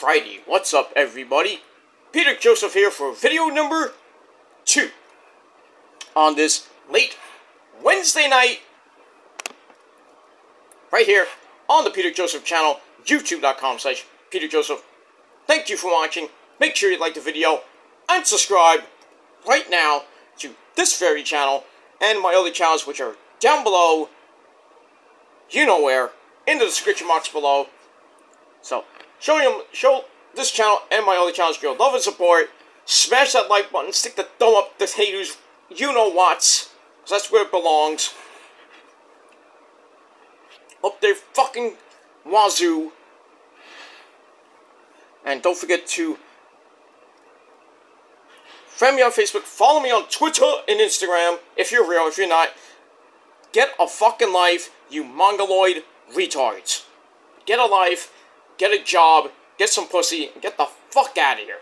Alrighty, what's up everybody? Peter Joseph here for video number 2 on this late Wednesday night, right here on the Peter Joseph channel, youtube.com/Peter Joseph. Thank you for watching. Make sure you like the video and subscribe right now to this very channel and my other channels, which are down below, you know where, in the description box below. So, show this channel and my other channels your love and support. Smash that like button, stick the thumb up the haters, you know what's, because that's where it belongs. Up there fucking wazoo. And don't forget to friend me on Facebook, follow me on Twitter and Instagram, if you're real, if you're not. Get a fucking life, you mongoloid retards. Get a life, get a job, get some pussy, and get the fuck out of here.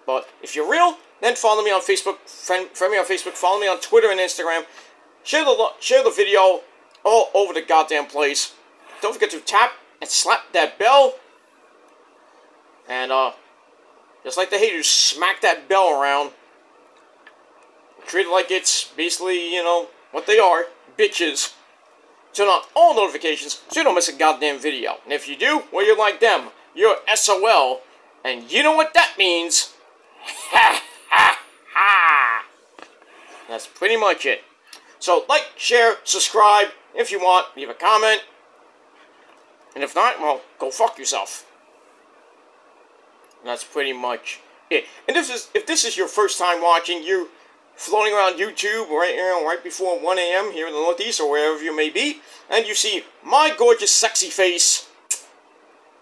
But if you're real, then follow me on Facebook, friend me on Facebook, follow me on Twitter and Instagram. Share the video all over the goddamn place. Don't forget to tap and slap that bell. And, just like the haters, smack that bell around. Treat it like it's basically, you know, what they are, bitches. Turn on all notifications so you don't miss a goddamn video. And if you do, well, you're like them. You're SOL. And you know what that means. Ha ha ha. That's pretty much it. So, like, share, subscribe. If you want, leave a comment. And if not, well, go fuck yourself. And that's pretty much it. And if this is your first time watching, you're floating around YouTube right before 1 a.m. here in the Northeast or wherever you may be, and you see my gorgeous, sexy face.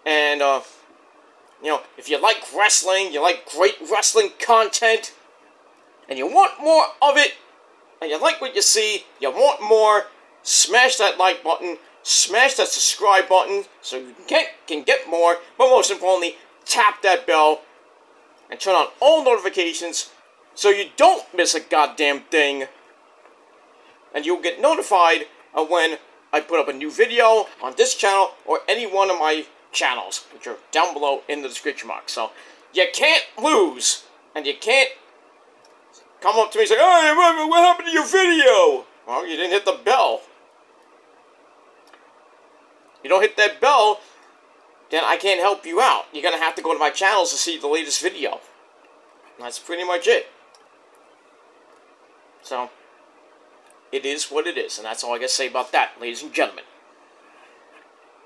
And you know, if you like wrestling, you like great wrestling content, and you want more of it, and you like what you see, you want more, smash that like button, smash that subscribe button, so you can get more, but most importantly, tap that bell, and turn on all notifications, so you don't miss a goddamn thing, and you'll get notified of when I put up a new video on this channel, or any one of my channels, which are down below in the description box. So, you can't lose, and you can't come up to me and say, "Hey, what happened to your video?" Well, you didn't hit the bell. You don't hit that bell, then I can't help you out. You're gonna have to go to my channels to see the latest video. That's pretty much it. So, it is what it is, and that's all I gotta say about that, ladies and gentlemen.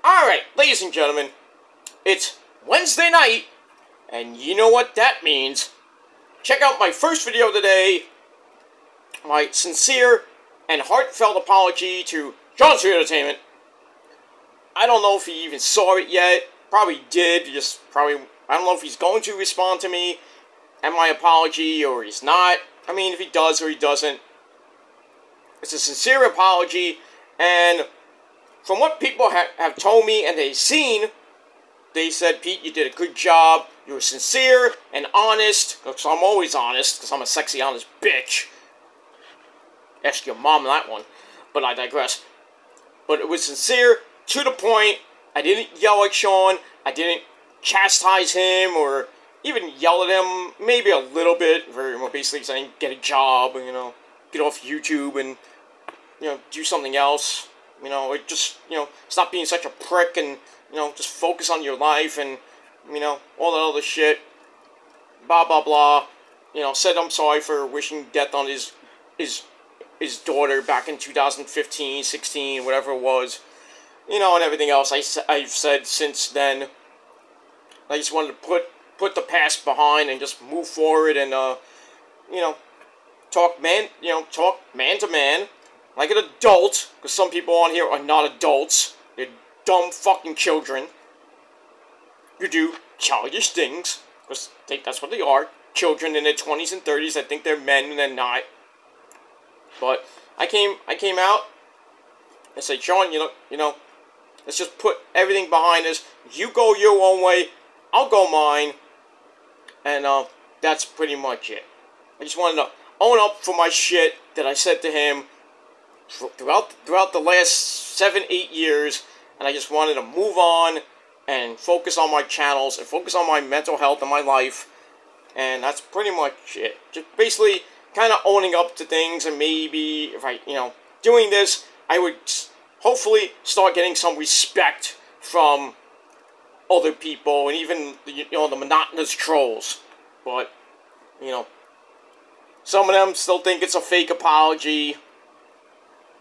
Alright, ladies and gentlemen, it's Wednesday night, and you know what that means. Check out my first video today, my sincere and heartfelt apology to John Street Entertainment. I don't know if he even saw it yet. Probably did. I don't know if he's going to respond to me and my apology, or he's not. I mean, if he does or he doesn't, it's a sincere apology. And from what people have told me and they've seen, they said, "Pete, you did a good job. You were sincere and honest." Because I'm always honest, because I'm a sexy, honest bitch. Ask your mom that one. But I digress. But it was sincere, to the point. I didn't yell at Sean. I didn't chastise him or even yell at him. Maybe a little bit. Very basically saying, get a job, you know, get off YouTube and, you know, do something else. You know, it just, you know, stop being such a prick and, you know, just focus on your life and, you know, all that other shit. Blah, blah, blah. You know, said I'm sorry for wishing death on his daughter back in 2015, 16, whatever it was. You know, and everything else I've said since then. I just wanted to put the past behind and just move forward and, you know, talk man to man, like an adult, because some people on here are not adults. They're dumb fucking children. You do childish things, because that's what they are. Children in their 20s and 30s that think they're men and they're not. But I came out and said, "Sean, you know, let's just put everything behind us. You go your own way, I'll go mine." And that's pretty much it. I just wanted to own up for my shit that I said to him throughout the last 7-8 years, and I just wanted to move on and focus on my channels and focus on my mental health and my life. And that's pretty much it. Just basically kind of owning up to things, and maybe if I, doing this, I would hopefully start getting some respect from other people, and even, the monotonous trolls. But, some of them still think it's a fake apology.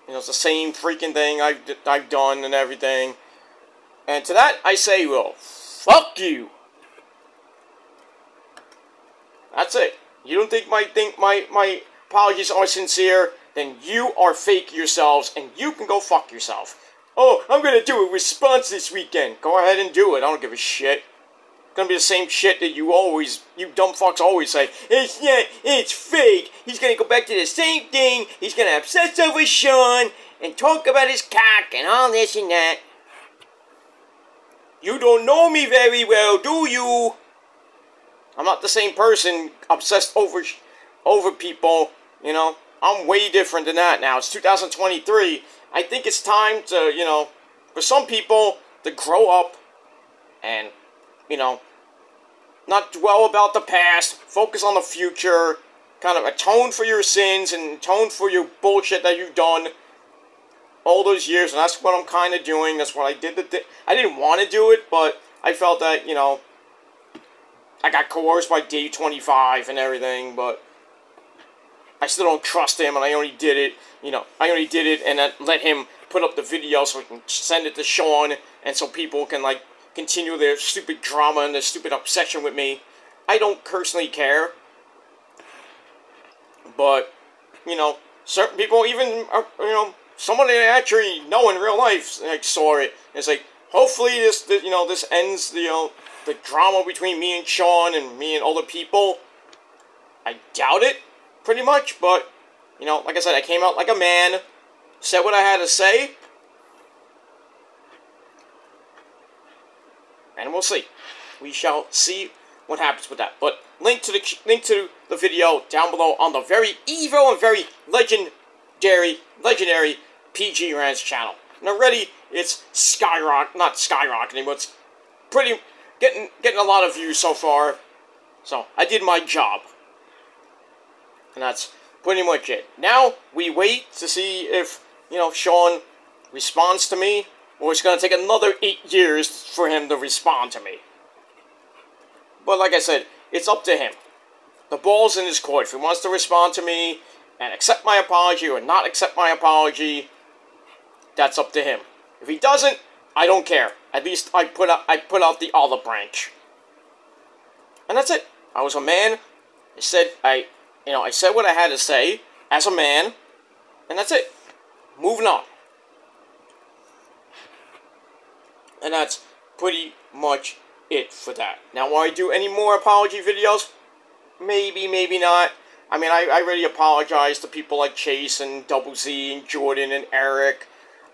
It's the same freaking thing I've done and everything. And to that, I say, well, fuck you. That's it. You don't think my apologies are sincere, then you are fake yourselves, and you can go fuck yourself. Oh, I'm gonna do a response this weekend. Go ahead and do it. I don't give a shit. It's gonna be the same shit that you dumb fucks always say. It's fake. He's gonna go back to the same thing. He's gonna obsess over Sean and talk about his cock and all this and that. You don't know me very well, do you? I'm not the same person obsessed over people, I'm way different than that now. It's 2023. I think it's time to, for some people to grow up and, not dwell about the past, focus on the future, kind of atone for your sins and atone for your bullshit that you've done all those years. And that's what I'm kind of doing. That's what I did. I didn't want to do it, but I felt that, I got coerced by Day 25 and everything, but I still don't trust him, and I only did it, and then let him put up the video so we can send it to Sean, and so people can, continue their stupid drama and their stupid obsession with me. I don't personally care, but, certain people, even, someone they actually know in real life, saw it, and it's hopefully this ends, the drama between me and Sean and me and other people. I doubt it, pretty much, but, like I said, I came out like a man, said what I had to say, and we'll see. We shall see what happens with that. But link to the video down below on the very evil and very legendary PG Rants channel. And already it's not skyrocketing, but it's pretty getting a lot of views so far. So I did my job. And that's pretty much it. Now we wait to see if, Sean responds to me, or it's going to take another 8 years for him to respond to me. But like I said, it's up to him. The ball's in his court. If he wants to respond to me and accept my apology or not accept my apology, that's up to him. If he doesn't, I don't care. At least I put out the olive branch. And that's it. I was a man. I said what I had to say as a man, and that's it. Moving on. And that's pretty much it for that. Now, will I do any more apology videos? Maybe, maybe not. I mean, I already apologized to people like Chase and Double Z and Jordan and Eric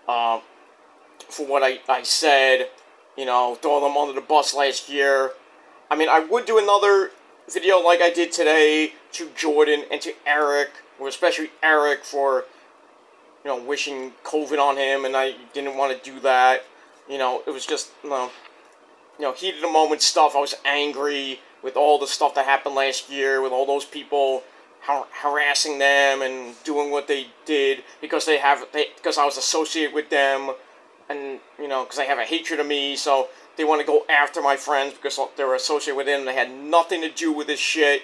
for what I said, throwing them under the bus last year. I mean, I would do another video like I did today to Jordan and to Eric, or especially Eric for, wishing COVID on him, and I didn't want to do that. It was just, heat of the moment stuff. I was angry with all the stuff that happened last year, with all those people harassing them and doing what they did because because I was associated with them, and, because they have a hatred of me, so they want to go after my friends because they were associated with them and they had nothing to do with this shit.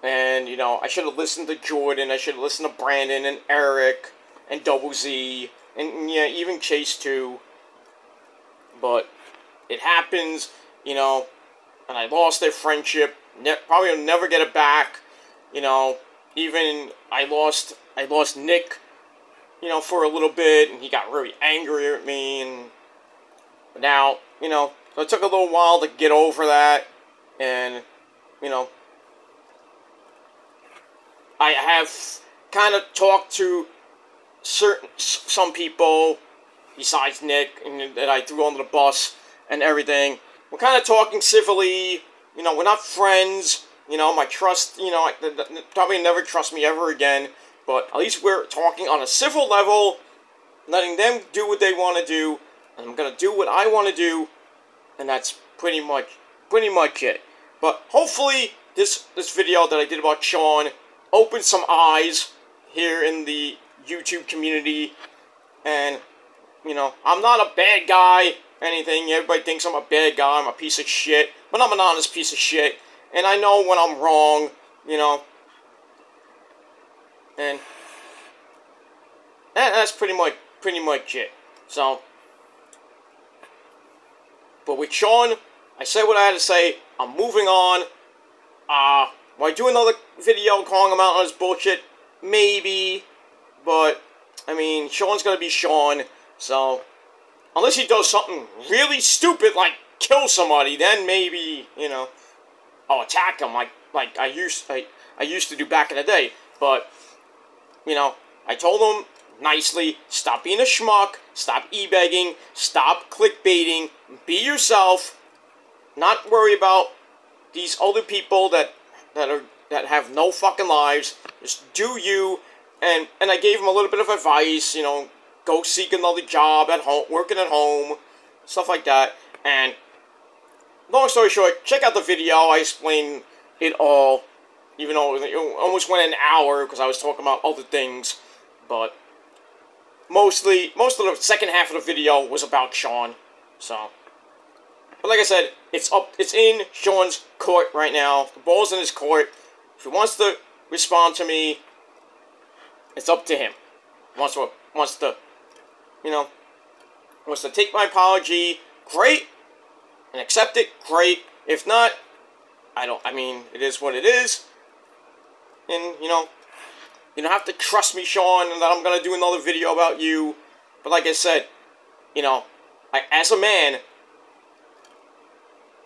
And, I should have listened to Jordan, I should have listened to Brandon and Eric and Double Z, and, yeah, even Chase too. But it happens, and I lost their friendship. Probably will never get it back. Even I lost Nick, for a little bit, and he got really angry at me, and now, so it took a little while to get over that, and, I have kind of talked to some people, besides Nick, and that I threw under the bus and everything. We're kind of talking civilly, we're not friends, my trust, probably never trust me ever again, but at least we're talking on a civil level, letting them do what they want to do, And I'm gonna do what I want to do, and that's pretty much it. But hopefully this video that I did about Sean opened some eyes here in the YouTube community. And you know, I'm not a bad guy, anything. Everybody thinks I'm a bad guy, I'm a piece of shit, but I'm an honest piece of shit, and I know when I'm wrong, you know. And that's pretty much it. So, but with Sean, I said what I had to say. I'm moving on. Will I do another video calling him out on his bullshit? Maybe. But, I mean, Sean's gonna be Sean. So, unless he does something really stupid, like kill somebody, then maybe, you know, I'll attack him like I used to do back in the day. But, you know, I told him nicely, stop being a schmuck, stop e-begging, stop clickbaiting, be yourself, not worry about these other people that have no fucking lives. Just do you. And I gave him a little bit of advice, you know, go seek another job at home, working at home, stuff like that. And long story short, check out the video. I explained it all, even though it almost went an hour because I was talking about other things. But most of the second half of the video was about Sean. So, but like I said, it's in Sean's court right now. The ball's in his court. If he wants to respond to me, it's up to him. Wants to, you know, wants to take my apology, great, and accept it, great. If not, I mean, it is what it is. And, you know, you don't have to trust me, Sean, and that I'm going to do another video about you. But like I said, you know, as a man,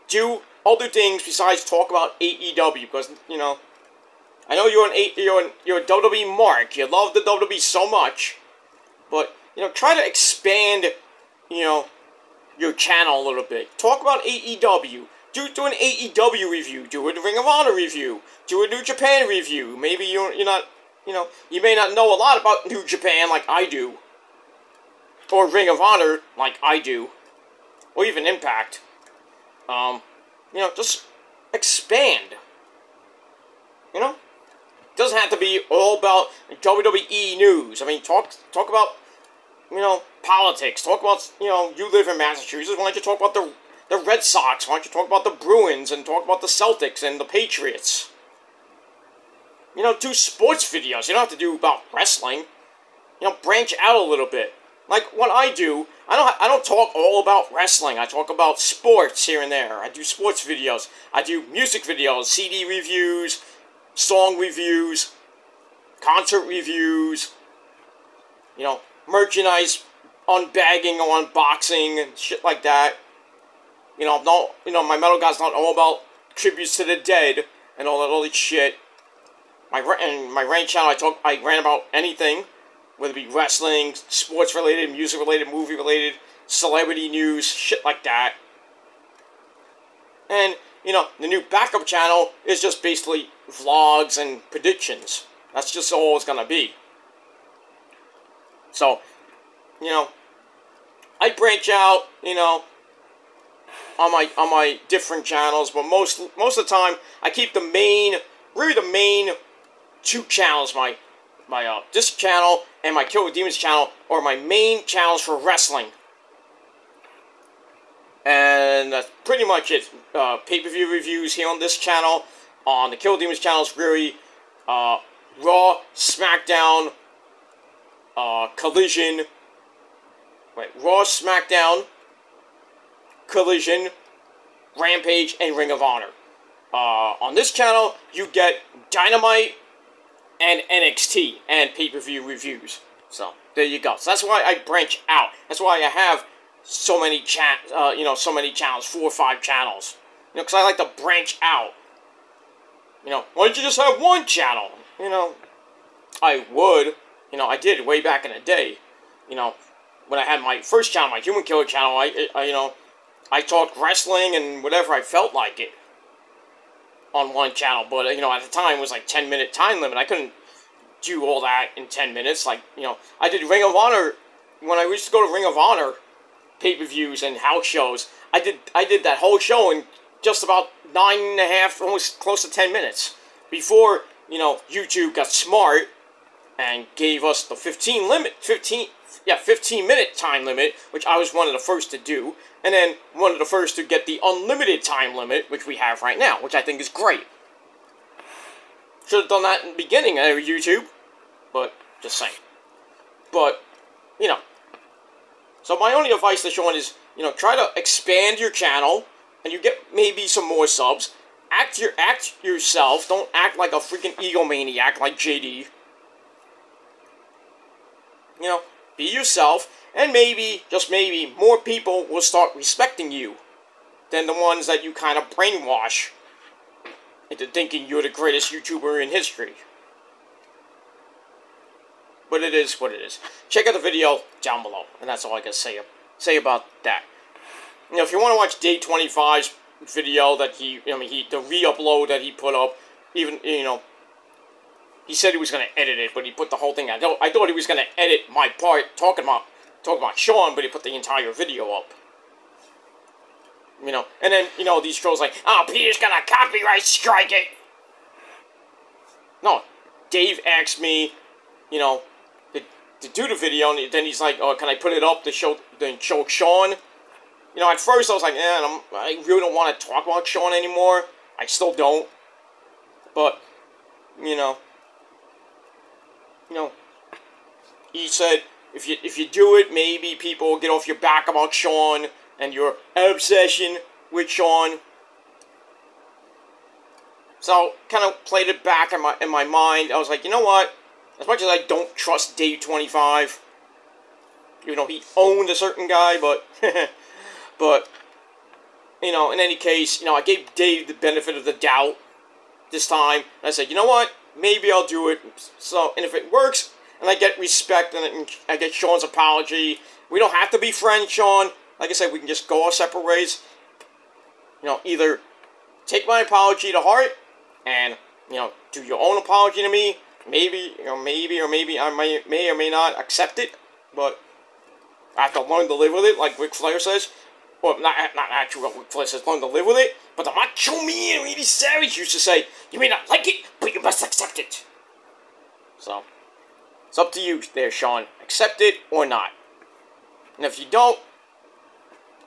do other things besides talk about AEW. Because, you know, I know you're a WWE mark. You love the WWE so much. But, you know, try to expand, you know, your channel a little bit. Talk about AEW. Do an AEW review. Do a Ring of Honor review. Do a New Japan review. Maybe you're not, you know, you may not know a lot about New Japan like I do. Or Ring of Honor like I do. Or even Impact. You know, just expand. You know? It doesn't have to be all about WWE news. I mean, talk about, you know, politics. Talk about, you know, you live in Massachusetts. Why don't you talk about the Red Sox? Why don't you talk about the Bruins and talk about the Celtics and the Patriots? You know, do sports videos. You don't have to do about wrestling. You know, branch out a little bit. Like what I do, I don't talk all about wrestling. I talk about sports here and there. I do sports videos. I do music videos, CD reviews, song reviews, concert reviews, you know, merchandise unbagging or unboxing and shit like that. You know, my metal guys not all about tributes to the dead and all that other shit. My rant channel, I rant about anything, whether it be wrestling, sports related, music related, movie related, celebrity news, shit like that. And, you know, the new backup channel is just basically vlogs and predictions. That's just all it's gonna be. So, you know, I branch out, you know, on my different channels, but most of the time I keep the main two channels, my this channel and my Kill with Demons channel, are my main channels for wrestling. And that's pretty much it. Pay-per-view reviews here on this channel. On the Kill with Demons channel is really Raw, SmackDown, Collision. Wait, Raw, SmackDown, Collision, Rampage, and Ring of Honor. On this channel, you get Dynamite and NXT and pay-per-view reviews. So there you go. So that's why I branch out. That's why I have so many so many channels, 4 or 5 channels. You know, because I like to branch out. You know, why don't you just have one channel? You know, I would. You know, I did way back in the day. You know, when I had my first channel, my Human Killer channel, I talked wrestling and whatever I felt like it on one channel. But, you know, at the time it was like 10-minute time limit. I couldn't do all that in 10 minutes. Like, you know, I did Ring of Honor. When I used to go to Ring of Honor, pay-per-views and house shows. I did that whole show in just about 9.5, almost close to 10 minutes. Before, YouTube got smart and gave us the 15-minute time limit, which I was one of the first to do, and then one of the first to get the unlimited time limit, which we have right now, which I think is great. Should have done that in the beginning of YouTube, but just saying. But, so my only advice to Sean is, try to expand your channel, and you get maybe some more subs. Act yourself. Don't act like a freaking egomaniac like JD. Be yourself, and maybe, just maybe, more people will start respecting you than the ones that you kind of brainwash into thinking you're the greatest YouTuber in history. But it is what it is. Check out the video down below, and that's all I can say about that. If you want to watch Day 25's video that the re-upload that he put up, even, he said he was going to edit it, but he put the whole thing out. I thought he was going to edit my part talking about Sean, but he put the entire video up. And then, these trolls like, oh, Peter's going to copyright strike it. No, Dave asked me, to do the video, and then he's like, oh, can I put it up to show Sean? At first I was like, I really don't want to talk about Sean anymore. I still don't. But, he said, if you do it, maybe people will get off your back about Sean and your obsession with Sean. So, kind of played it back in my mind. I was like, you know what? As much as I don't trust Dave 25, even though he owned a certain guy, but, in any case, I gave Dave the benefit of the doubt this time. And I said, you know what? Maybe I'll do it. So, and if it works, and I get respect, and I get Sean's apology, we don't have to be friends, Sean. Like I said, we can just go our separate ways. Either take my apology to heart, and, do your own apology to me. Maybe I may or may not accept it, but I have to learn to live with it, like Ric Flair says. Well, not actually what Ric Flair says, learn to live with it. But the Macho Man Randy Savage used to say, you may not like it, but you must accept it. So, it's up to you there, Sean. Accept it or not. And if you don't,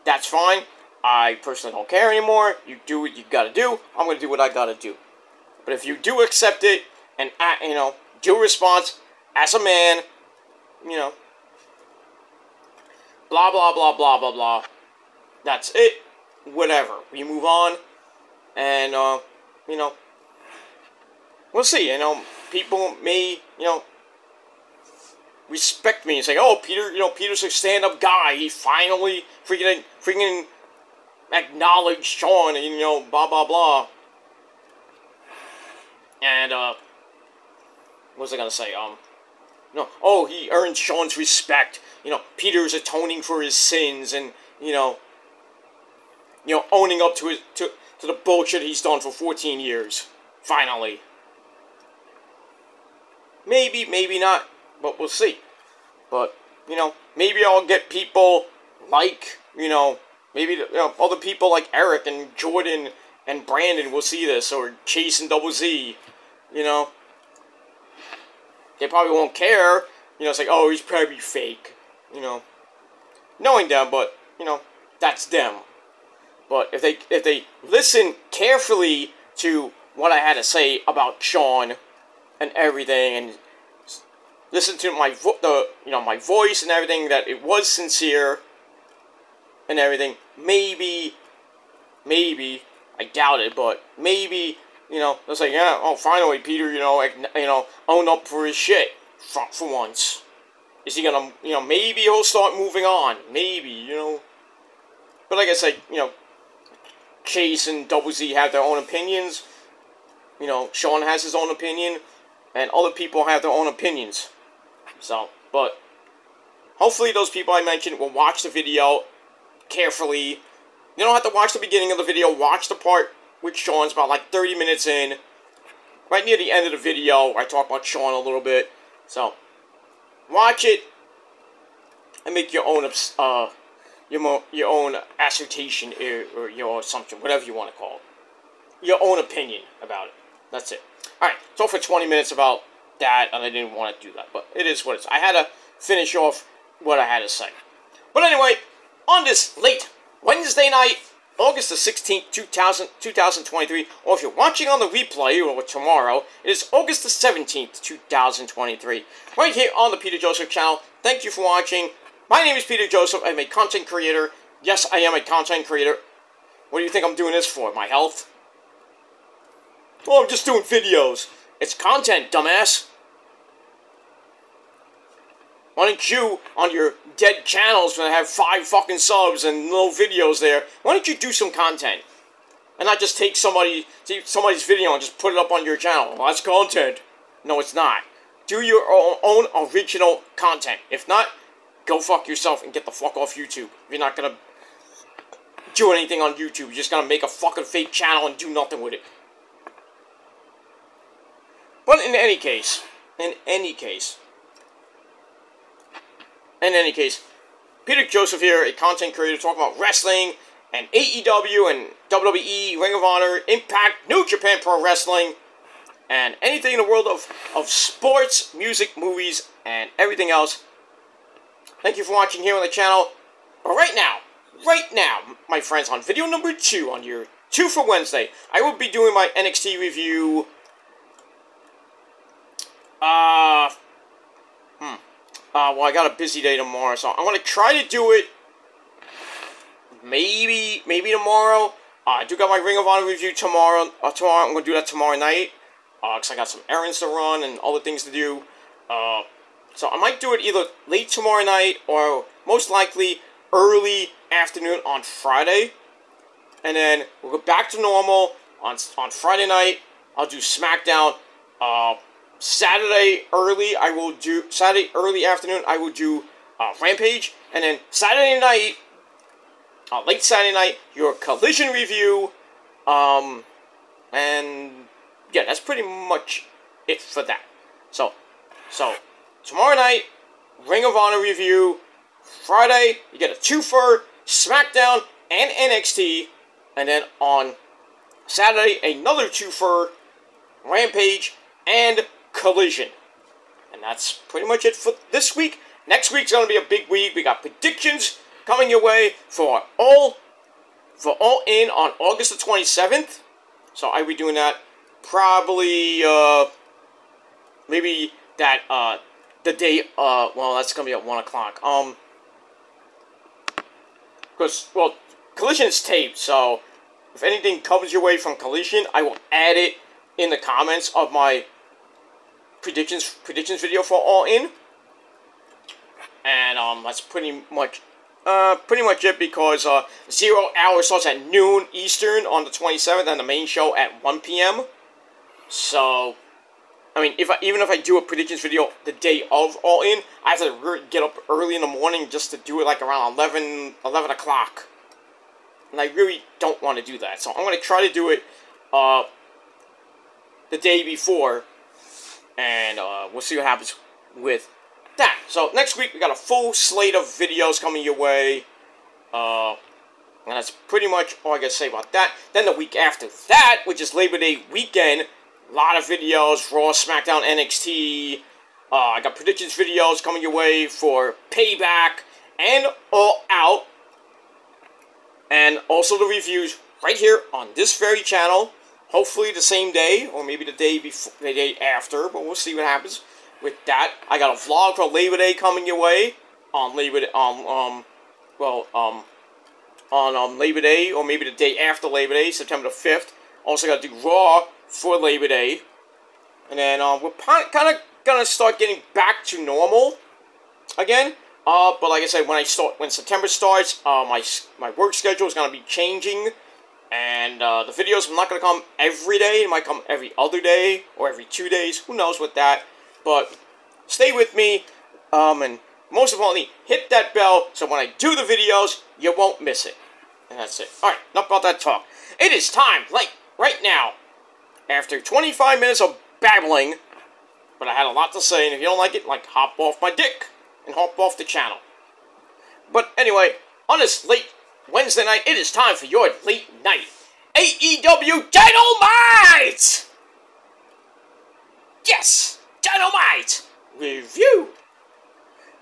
that's fine. I personally don't care anymore. You do what you gotta do. I'm gonna do what I gotta do. But if you do accept it, and, do a response as a man, blah, blah, blah, blah, blah, blah. That's it. Whatever. We move on. And, we'll see. People may, respect me and say, oh, Peter's a stand-up guy. He finally freaking acknowledged Sean and, blah, blah, blah. And, what was I gonna say? Oh, he earned Sean's respect. Peter's atoning for his sins, and owning up to the bullshit he's done for 14 years. Finally. Maybe, maybe not, but we'll see. But maybe I'll get people like maybe other people like Eric and Jordan and Brandon will see this, or Chase and Double Z. They probably won't care. It's like, oh, he's probably fake. Knowing them, but, that's them. But if they listen carefully to what I had to say about Sean and everything, and listen to my my voice and everything, that it was sincere and everything, maybe, I doubt it, but maybe, it's like, yeah, oh, finally, Peter, own up for his shit for once. Is he gonna, maybe he'll start moving on, maybe, But like I said, Chase and Double Z have their own opinions. Sean has his own opinion, and other people have their own opinions. So, but hopefully those people I mentioned will watch the video carefully. You don't have to watch the beginning of the video. Watch the part with Sean's about like 30 minutes in. Right near the end of the video, I talk about Sean a little bit. So, watch it and make your own your own assertion or your assumption, whatever you want to call it. Your own opinion about it. That's it. Alright, so for 20 minutes about that, and I didn't want to do that, but it is what it is. I had to finish off what I had to say. But anyway, on this late Wednesday night, August the 16th, 2023, or if you're watching on the replay, or tomorrow, it is August the 17th, 2023, right here on the Peter Joseph channel. Thank you for watching. My name is Peter Joseph. I'm a content creator. Yes, I am a content creator. What do you think I'm doing this for? My health? Well, I'm just doing videos. It's content, dumbass. Why don't you, on your dead channels when I have 5 fucking subs and no videos there, why don't you do some content? And not just take somebody's video and just put it up on your channel. Well, that's content. No, it's not. Do your own original content. If not, go fuck yourself and get the fuck off YouTube. If you're not gonna do anything on YouTube, you're just gonna make a fucking fake channel and do nothing with it. But in any case, Peter Joseph here, a content creator talking about wrestling and AEW and WWE, Ring of Honor, Impact, New Japan Pro Wrestling, and anything in the world of sports, music, movies, and everything else. Thank you for watching here on the channel. But right now, my friends, on video number 2, on your 2 for Wednesday, I will be doing my NXT review. Well, I got a busy day tomorrow, so I'm going to try to do it maybe tomorrow. I do got my Ring of Honor review tomorrow. I'm going to do that tomorrow night, because I got some errands to run and other things to do. So I might do it either late tomorrow night or most likely early afternoon on Friday. And then we'll go back to normal on Friday night. I'll do SmackDown. Saturday early afternoon, I will do Rampage, and then Saturday night, late Saturday night, your Collision review, and yeah, that's pretty much it for that. So tomorrow night, Ring of Honor review. Friday, you get a 2-fer SmackDown and NXT, and then on Saturday, another 2-fer Rampage and Collision. And that's pretty much it for this week. Next week's going to be a big week. We got predictions coming your way for All In on August the 27th. So I'll be doing that probably, maybe that, the day, well, that's going to be at 1 o'clock. Because, well, Collision is taped, so if anything comes your way from Collision, I will add it in the comments of my predictions video for All In. And that's pretty much it, because 0 Hour starts at noon Eastern on the 27th and the main show at 1 p.m. So I mean, even if I do a predictions video the day of All In, I have to get up early in the morning just to do it like around 11 o'clock. And I really don't want to do that. So I'm going to try to do it the day before. And we'll see what happens with that. So next week we got a full slate of videos coming your way. And that's pretty much all I got to say about that. Then the week after that, which is Labor Day weekend, a lot of videos, Raw, SmackDown, NXT. I got predictions videos coming your way for Payback and All Out. And also the reviews right here on this very channel. Hopefully the same day, or maybe the day before, the day after, but we'll see what happens with that. I got a vlog for Labor Day coming your way on Labor Day, on Labor Day, or maybe the day after Labor Day, September the 5th. Also got to do Raw for Labor Day, and then we're kind of gonna start getting back to normal again. But like I said, when September starts, my work schedule is gonna be changing. And the videos are not going to come every day. It might come every other day or every 2 days. Who knows with that. But stay with me. And most importantly, hit that bell so when I do the videos, you won't miss it. And that's it. Alright, enough about that talk. It is time, like right now, after 25 minutes of babbling, but I had a lot to say, and if you don't like it, like, hop off my dick and hop off the channel. But anyway, on this late Wednesday night, it is time for your late night AEW Dynamite! Yes, Dynamite review!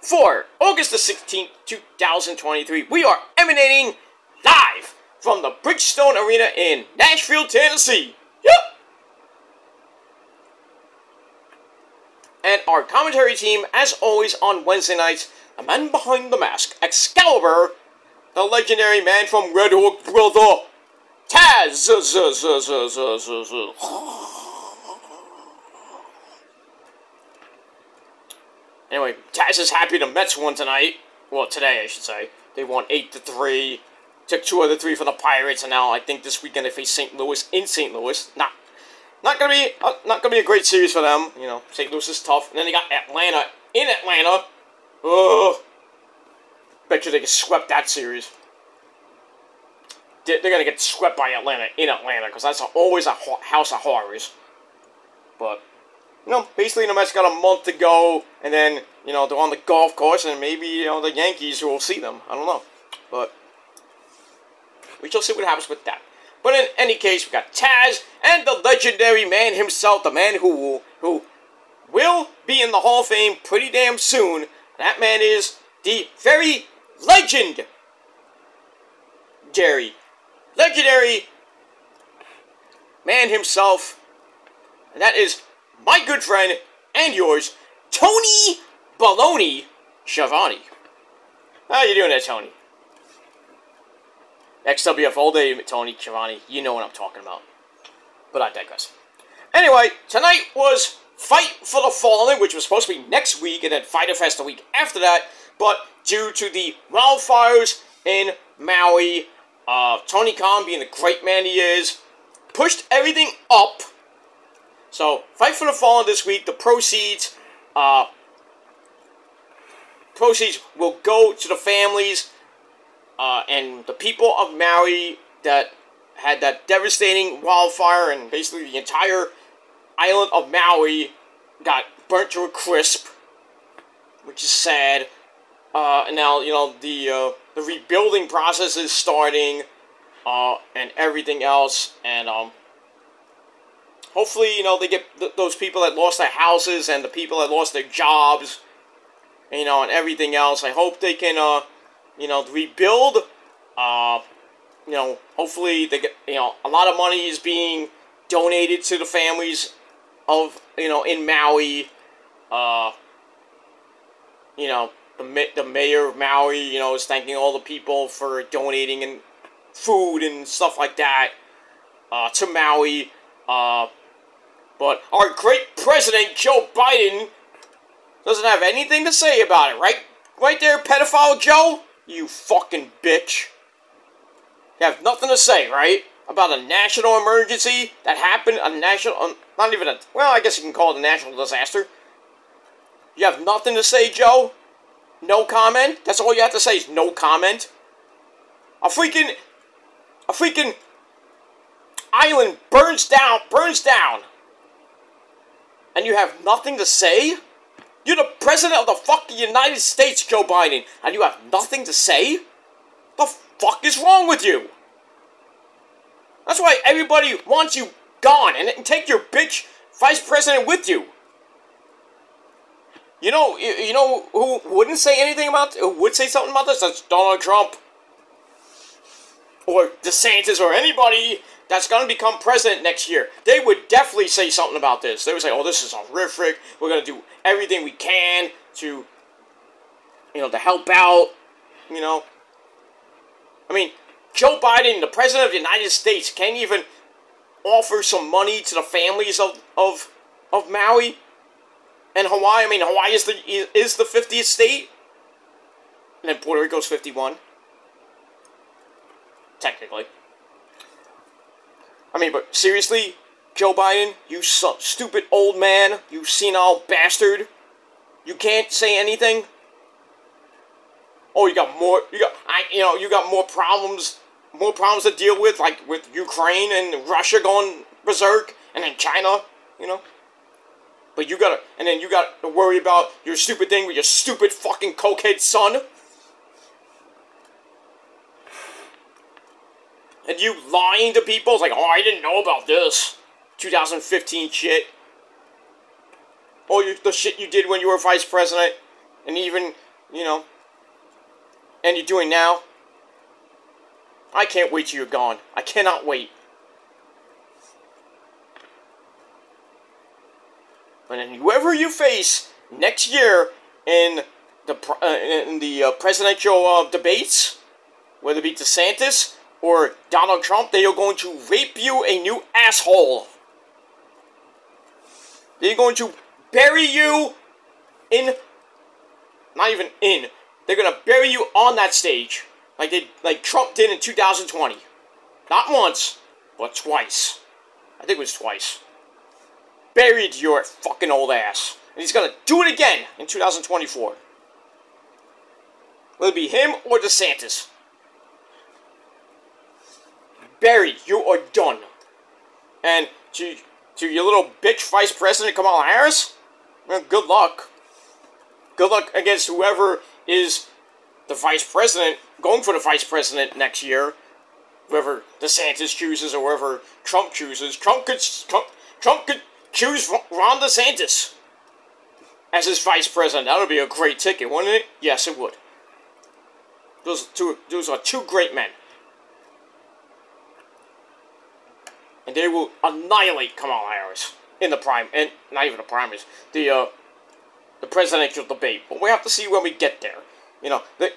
For August the 16th, 2023, we are emanating live from the Bridgestone Arena in Nashville, Tennessee. Yep! And our commentary team, as always on Wednesday nights, the man behind the mask, Excalibur, the legendary man from Red Hook Brother, Taz. Anyway, Taz is happy the Mets won tonight. Well, today, I should say. They won 8-3. Took 2 of the 3 from the Pirates, and now I think this weekend they face St. Louis in St. Louis. Not gonna be a great series for them. You know, St. Louis is tough. And then they got Atlanta in Atlanta. Ugh. Bet you they get swept that series. They're gonna get swept by Atlanta in Atlanta because that's always a house of horrors. But you know, basically the Mets got a month to go, and then you know they're on the golf course, and maybe you know the Yankees will see them. I don't know, but we shall see what happens with that. But in any case, we got Taz and the legendary man himself, the man who will be in the Hall of Fame pretty damn soon. That man is the very legendary man himself, and that is my good friend and yours, Tony Baloney Schiavone. How you doing there, Tony? XWF all day, Tony Schiavone. You know what I'm talking about. But I digress. Anyway, tonight was Fight for the Fallen, which was supposed to be next week, and then Fyter Fest the week after that. But due to the wildfires in Maui, Tony Khan, being the great man he is, pushed everything up. So, Fight for the Fallen this week, the proceeds will go to the families and the people of Maui that had that devastating wildfire, and basically the entire island of Maui got burnt to a crisp, which is sad. And now, you know, the rebuilding process is starting, and everything else, and hopefully, you know, they get those people that lost their houses and the people that lost their jobs, you know, and everything else. I hope they can, you know, rebuild. You know, hopefully they get, you know, a lot of money is being donated to the families of, you know, in Maui. You know, the mayor of Maui, you know, is thanking all the people for donating and food and stuff like that to Maui. But our great president, Joe Biden, doesn't have anything to say about it, right? Right there, pedophile Joe? You fucking bitch. You have nothing to say, right? About a national emergency that happened, a national, not even a, well, I guess you can call it a national disaster. You have nothing to say, Joe? No comment? That's all you have to say is no comment? A freaking island burns down. And you have nothing to say? You're the president of the fucking United States, Joe Biden, and you have nothing to say? The fuck is wrong with you? That's why everybody wants you gone, and take your bitch vice president with you. You know who wouldn't say anything about, who would say something about this? That's Donald Trump. Or DeSantis, or anybody that's going to become president next year. They would definitely say something about this. They would say, oh, this is horrific. We're going to do everything we can to, you know, to help out, you know. I mean, Joe Biden, the president of the United States, can't even offer some money to the families of Maui and Hawaii. I mean, Hawaii is the 50th state. And then Puerto Rico's 51. Technically. I mean, but seriously, Joe Biden, you stupid old man, you senile bastard, you can't say anything? Oh, you got more problems to deal with, like with Ukraine and Russia going berserk, and then China, you know? But you got to worry about your stupid thing with your stupid fucking cokehead son? And you lying to people, it's like, oh, I didn't know about this 2015 shit. Or the shit you did when you were vice president, and even, you know, and you're doing now. I can't wait till you're gone. I cannot wait. And then whoever you face next year in the presidential debates, whether it be DeSantis or Donald Trump, they are going to rape you a new asshole. They're going to bury you in, not even in, they're going to bury you on that stage, like Trump did in 2020. Not once, but twice. I think it was twice. Buried your fucking old ass. And he's going to do it again in 2024. Will it be him or DeSantis? Buried. You are done. And to your little bitch Vice President Kamala Harris, well, good luck. Good luck against whoever is the Vice President, going for the Vice President next year. Whoever DeSantis chooses or whoever Trump chooses. Trump could choose Ron DeSantis as his Vice President. That would be a great ticket, wouldn't it? Yes, it would. Those are two great men. And they will annihilate Kamala Harris in the and not even the primaries, the presidential debate. But we have to see when we get there. You know, the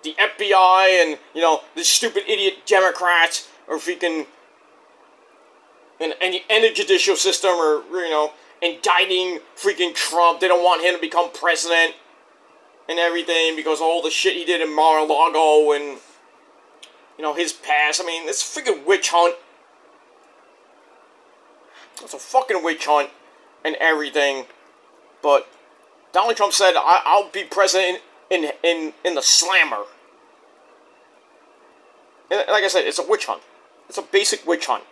FBI and the stupid idiot Democrats are freaking and the judicial system are indicting freaking Trump. They don't want him to become president and everything because of all the shit he did in Mar-a-Lago and his past. I mean, it's a freaking witch hunt. It's a fucking witch hunt and everything. But Donald Trump said, I'll be president in the slammer. And like I said, it's a witch hunt. It's a basic witch hunt.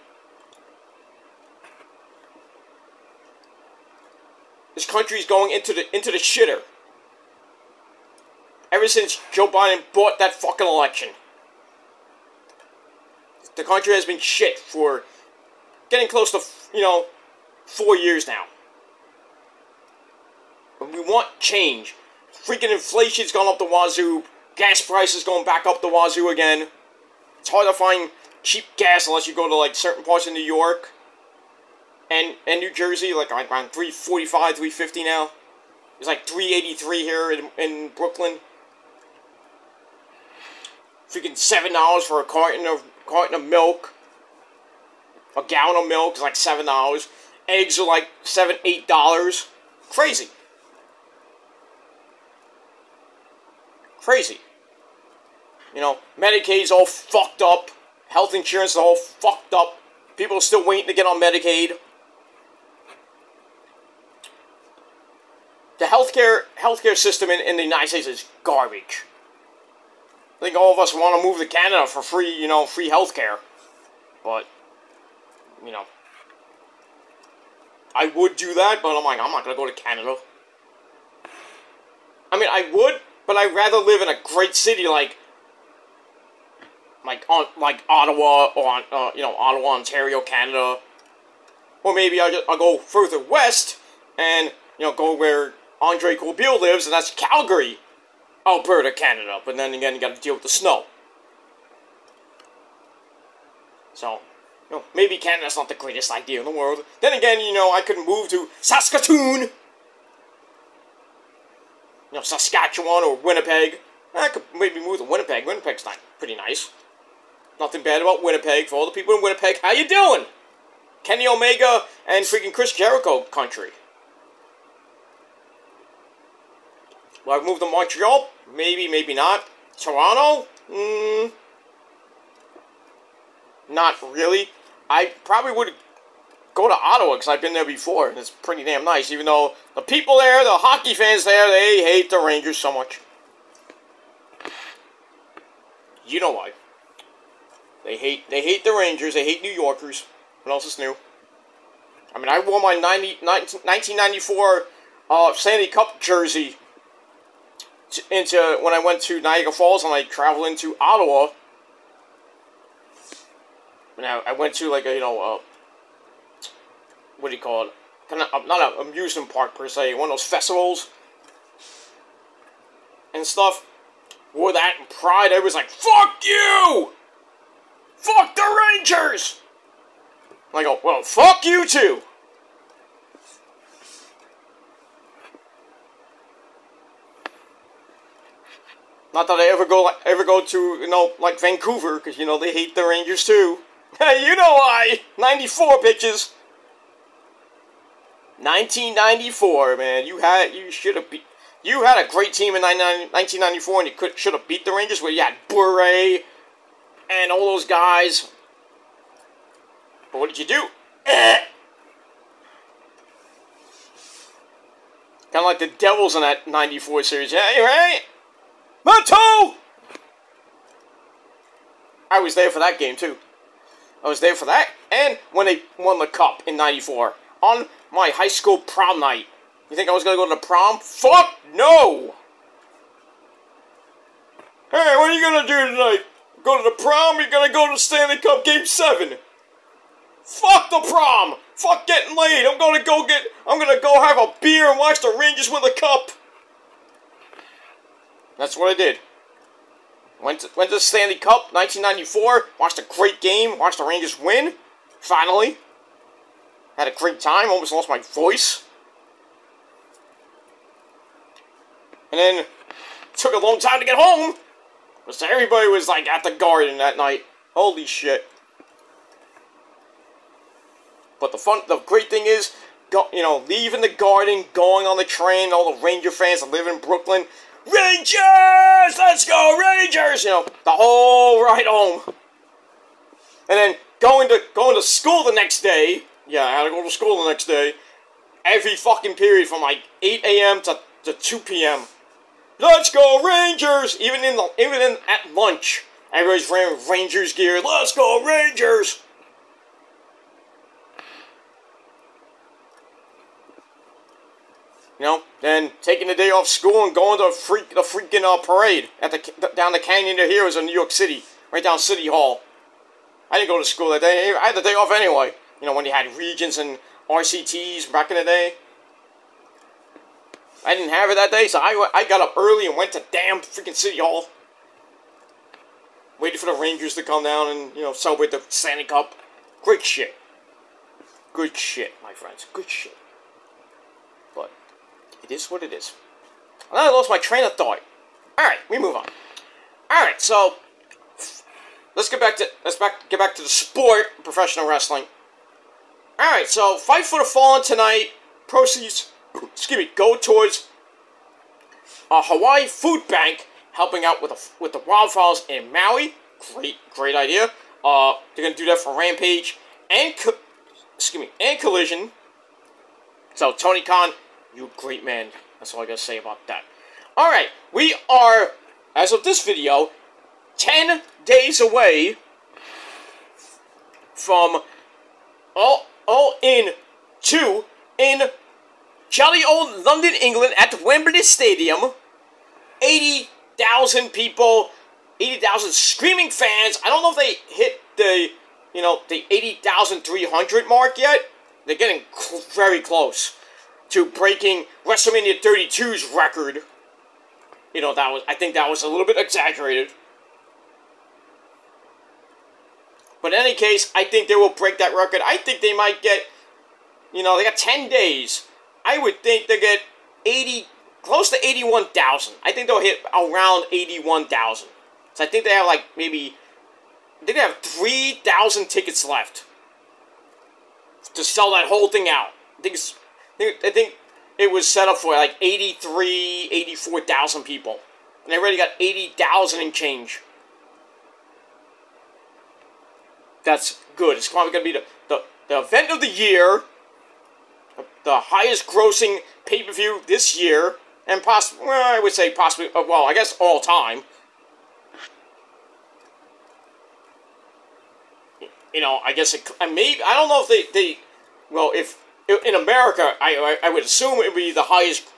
This country's going into the shitter. Ever since Joe Biden bought that fucking election. The country has been shit for getting close to, 4 years now. But we want change. Freaking inflation's gone up the wazoo. Gas prices going back up the wazoo again. It's hard to find cheap gas unless you go to, certain parts of New York. And New Jersey, around $3.45, $3.50 now. It's $3.83 here in Brooklyn. Freaking $7 for a carton of milk. A gallon of milk is $7. Eggs are $7, $8. Crazy. Crazy. Medicaid's all fucked up. Health insurance is all fucked up. People are still waiting to get on Medicaid. The healthcare system in the United States is garbage. I think all of us want to move to Canada for free, free healthcare. But, I would do that, but I'm not going to go to Canada. I mean, I would, but I'd rather live in a great city like Ottawa or Ottawa, Ontario, Canada, or maybe I'll go further west and go where Andre Corbeil lives, and that's Calgary, Alberta, Canada. But then again, you got to deal with the snow. So maybe Canada's not the greatest idea in the world. Then again, I could move to Saskatoon, Saskatchewan or Winnipeg. I could maybe move to Winnipeg. Winnipeg's pretty nice. Nothing bad about Winnipeg. For all the people in Winnipeg, how you doing? Kenny Omega and freaking Chris Jericho country. Will I move to Montreal? Maybe, maybe not. Toronto? Not really. I probably would go to Ottawa because I've been there before and it's pretty damn nice. Even though the people there, the hockey fans there, they hate the Rangers so much. You know why. They hate the Rangers. They hate New Yorkers. What else is new? I mean, I wore my 1994 Stanley Cup jersey when I went to Niagara Falls and I traveled into Ottawa. And I went to like a, what do you call it? Kind of, not an amusement park per se, one of those festivals and stuff. Wore that in pride. Everybody's like, fuck you! Fuck the Rangers! And I go, well, fuck you too! Not that I ever go to, like Vancouver, because, they hate the Rangers too. Hey, you know why! 94, bitches! 1994, man. You had a great team in 1994, and you should have beat the Rangers, where you had Bure and all those guys. But what did you do? Kind of like the Devils in that 94 series. Hey, right? Mato! I was there for that game, too. I was there for that, and when they won the Cup in 94. On my high school prom night. You think I was going to go to the prom? Fuck no! Hey, what are you going to do tonight? Go to the prom, or you're going to go to Stanley Cup Game 7? Fuck the prom! Fuck getting laid! I'm going to go have a beer and watch the Rangers win the Cup! That's what I did. Went to the Stanley Cup, 1994, watched a great game, watched the Rangers win, finally. Had a great time, almost lost my voice. And then, took a long time to get home. Because everybody was, like, at the Garden that night. Holy shit. But the great thing is, leaving the Garden, going on the train, all the Ranger fans that live in Brooklyn. Rangers! Let's go, Rangers! The whole ride home. And then, going to school the next day. Yeah, I had to go to school the next day. Every fucking period from like 8 a.m. to 2 p.m. Let's go Rangers! Even at lunch, everybody's wearing Rangers gear. Let's go Rangers! Then taking the day off school and going to the freaking parade at down the Canyon of Heroes in New York City, right down City Hall. I didn't go to school that day. I had the day off anyway. When you had regions and RCTs back in the day. I didn't have it that day, so I got up early and went to damn freaking City Hall. Waited for the Rangers to come down and, celebrate the Stanley Cup. Great shit. Good shit, my friends. Good shit. But, it is what it is. And I lost my train of thought. Alright, we move on. Alright, so, let's get back to the sport, professional wrestling. Alright, so Fight for the Fallen tonight. Proceeds, go towards a Hawaii Food Bank, helping out with the wildfires in Maui. Great idea. They're gonna do that for Rampage and Collision. So Tony Khan, you great man. That's all I gotta say about that. Alright, we are, as of this video, 10 days away from all in jolly old London, England, at Wembley Stadium. 80,000 people, 80,000 screaming fans. I don't know if they hit the 80,300 mark yet. They're getting very close to breaking WrestleMania 32's record. I think that was a little bit exaggerated. But in any case, I think they will break that record. I think they might get, they got 10 days. I would think they get close to 81,000. I think they'll hit around 81,000. So I think they have I think they have 3,000 tickets left to sell that whole thing out. I think it was set up for 84,000 people. And they already got 80,000 and change. That's good. It's probably going to be the event of the year, the highest grossing pay-per-view this year, and possibly, I would say possibly, I guess all time. I guess I don't know if if in America, I would assume it would be the highest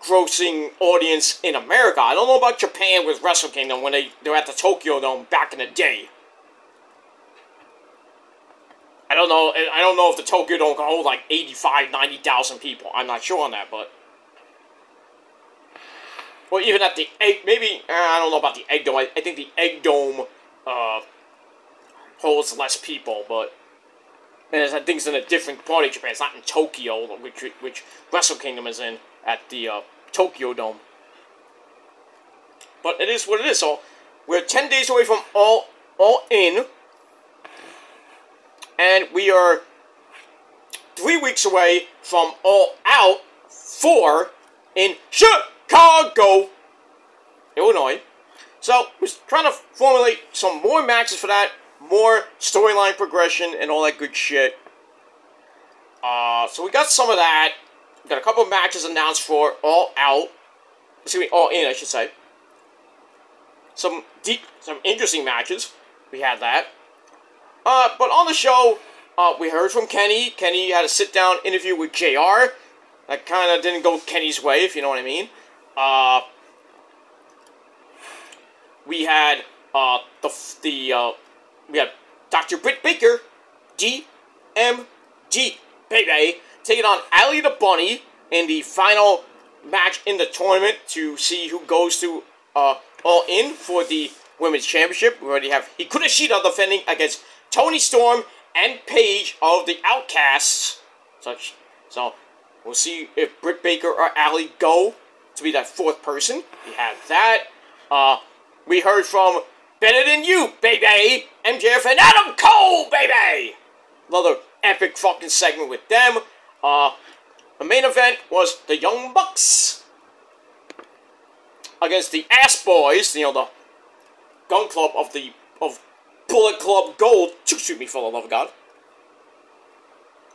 grossing audience in America. I don't know about Japan with Wrestle Kingdom when they're at the Tokyo Dome back in the day. I don't know. I don't know if the Tokyo Dome can hold like 85, 90,000 people. I'm not sure on that, but or even at the egg, maybe I don't know about the egg dome. I think the egg dome holds less people, but and I think it's in a different part of Japan. It's not in Tokyo, which Wrestle Kingdom is in at the Tokyo Dome. But it is what it is. So we're 10 days away from all in. And we are 3 weeks away from All Out 4 in Chicago, Illinois. So we're trying to formulate some more matches for that, more storyline progression, and all that good shit. So we got some of that. We got a couple of matches announced for All Out. Excuse me, All In, I should say. Some interesting matches. We had that. But on the show, we heard from Kenny. Kenny had a sit-down interview with JR. That kind of didn't go Kenny's way, if you know what I mean. We had we had Dr. Britt Baker, DMG, baby, taking on Allie the Bunny in the final match in the tournament to see who goes to All In for the Women's Championship. We already have Hikaru Shida defending against Toni Storm and Paige of the Outcasts. So we'll see if Britt Baker or Allie go to be that fourth person. We have that. We heard from Better Than You, baby! MJF and Adam Cole, baby! Another epic fucking segment with them. The main event was the Young Bucks against the Ass Boys, you know, the Gun Club of Bullet Club Gold. Shoot me for the love of God.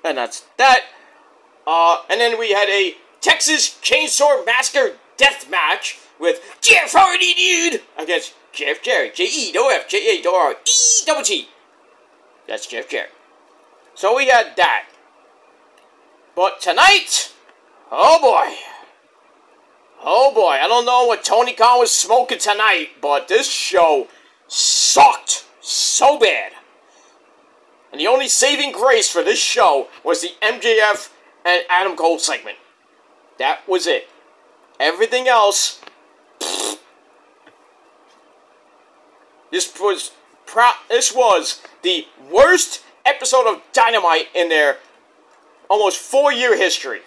And that's that. And then we had a Texas Chainsaw Massacre death match with Jeff Hardy, dude, against Jeff Jarrett. J-E-O-F, J-A-R-E-T-T. That's Jeff Jarrett. So we had that. But tonight, oh boy. Oh boy, I don't know what Tony Khan was smoking tonight, but this show sucked so bad. And the only saving grace for this show was the MJF and Adam Cole segment. That was it. Everything else, this was the worst episode of Dynamite in their almost 4-year history.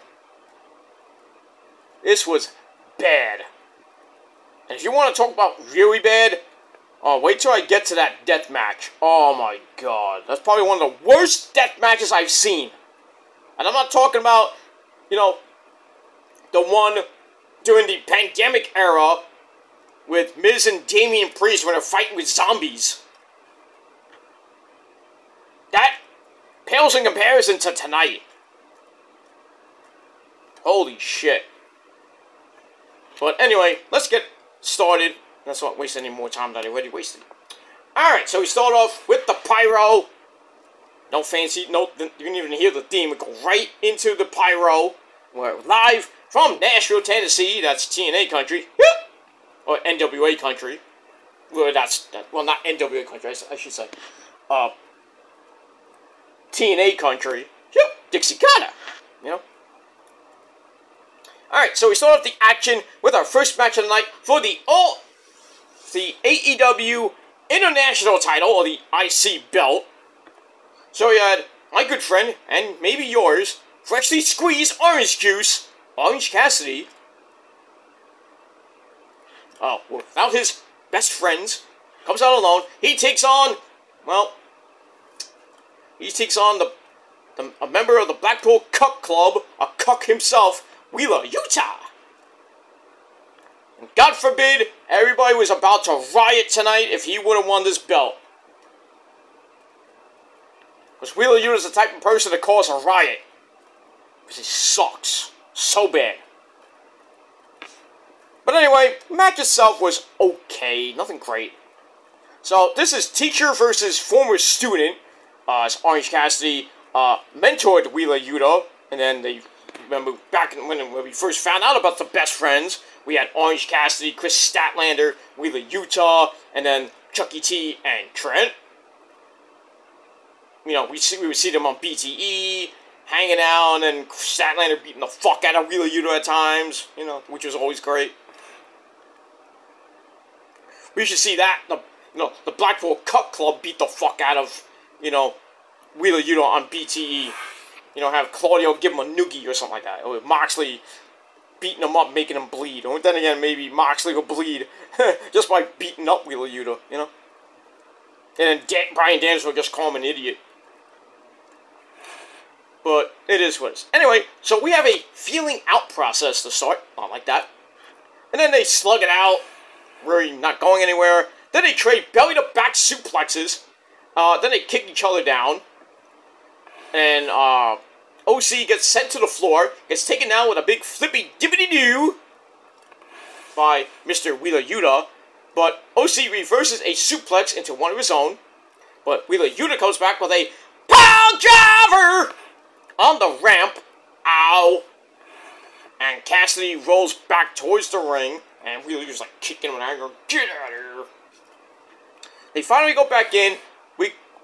This was bad. And if you want to talk about really bad, wait till I get to that death match. Oh my god. That's probably one of the worst death matches I've seen. And I'm not talking about, you know, the one during the pandemic era with Miz and Damian Priest when they're fighting with zombies. That pales in comparison to tonight. Holy shit. But anyway, let's get started. Let's not waste any more time that I already wasted. Alright, so we start off with the pyro. No fancy, no, you didn't even hear the theme. We go right into the pyro. We're live from Nashville, Tennessee. That's TNA country. Or NWA country. Well, well, not NWA country, I should say. TNA country. Dixie Carter. You know? Alright, so we start off the action with our first match of the night for the AEW International title, or the IC belt. So we had my good friend, and maybe yours, freshly squeezed orange juice, Orange Cassidy. Oh, without his best friends, comes out alone. He takes on, well, a member of the Blackpool Cuck Club, a cuck himself, Wheeler Yuta. And God forbid everybody was about to riot tonight if he would have won this belt. Because Wheeler Yuta is the type of person to cause a riot. Because he sucks so bad. But anyway, the match itself was okay, nothing great. So this is teacher versus former student. It's Orange Cassidy mentored Wheeler Yuta, and then they remember back when we first found out about the best friends, we had Orange Cassidy, Chris Statlander, Wheeler Yuta, and then Chucky T and Trent. we would see them on BTE, hanging out, and then Statlander beating the fuck out of Wheeler Yuta at times, which was always great. We should see that, the Blackpool Cut Club beat the fuck out of, Wheeler Yuta on BTE. Have Claudio give him a noogie or something like that. Or Moxley beating him up, making him bleed. Or then again, maybe Moxley will bleed just by beating up Wheeler Yuta, And then Bryan Danielson will just call him an idiot. But it is what it is. Anyway, so we have a feeling out process to start. Not like that. And then they slug it out. Really not going anywhere. Then they trade belly-to-back suplexes. Then they kick each other down. And OC gets sent to the floor. Gets taken down with a big flippy-dippity-doo by Mr. Wheeler Yuta. But OC reverses a suplex into one of his own. But Wheeler Yuta comes back with a pile driver on the ramp. Ow. And Cassidy rolls back towards the ring. And Wheeler Yuta's like kicking him in anger. Get out of here. They finally go back in.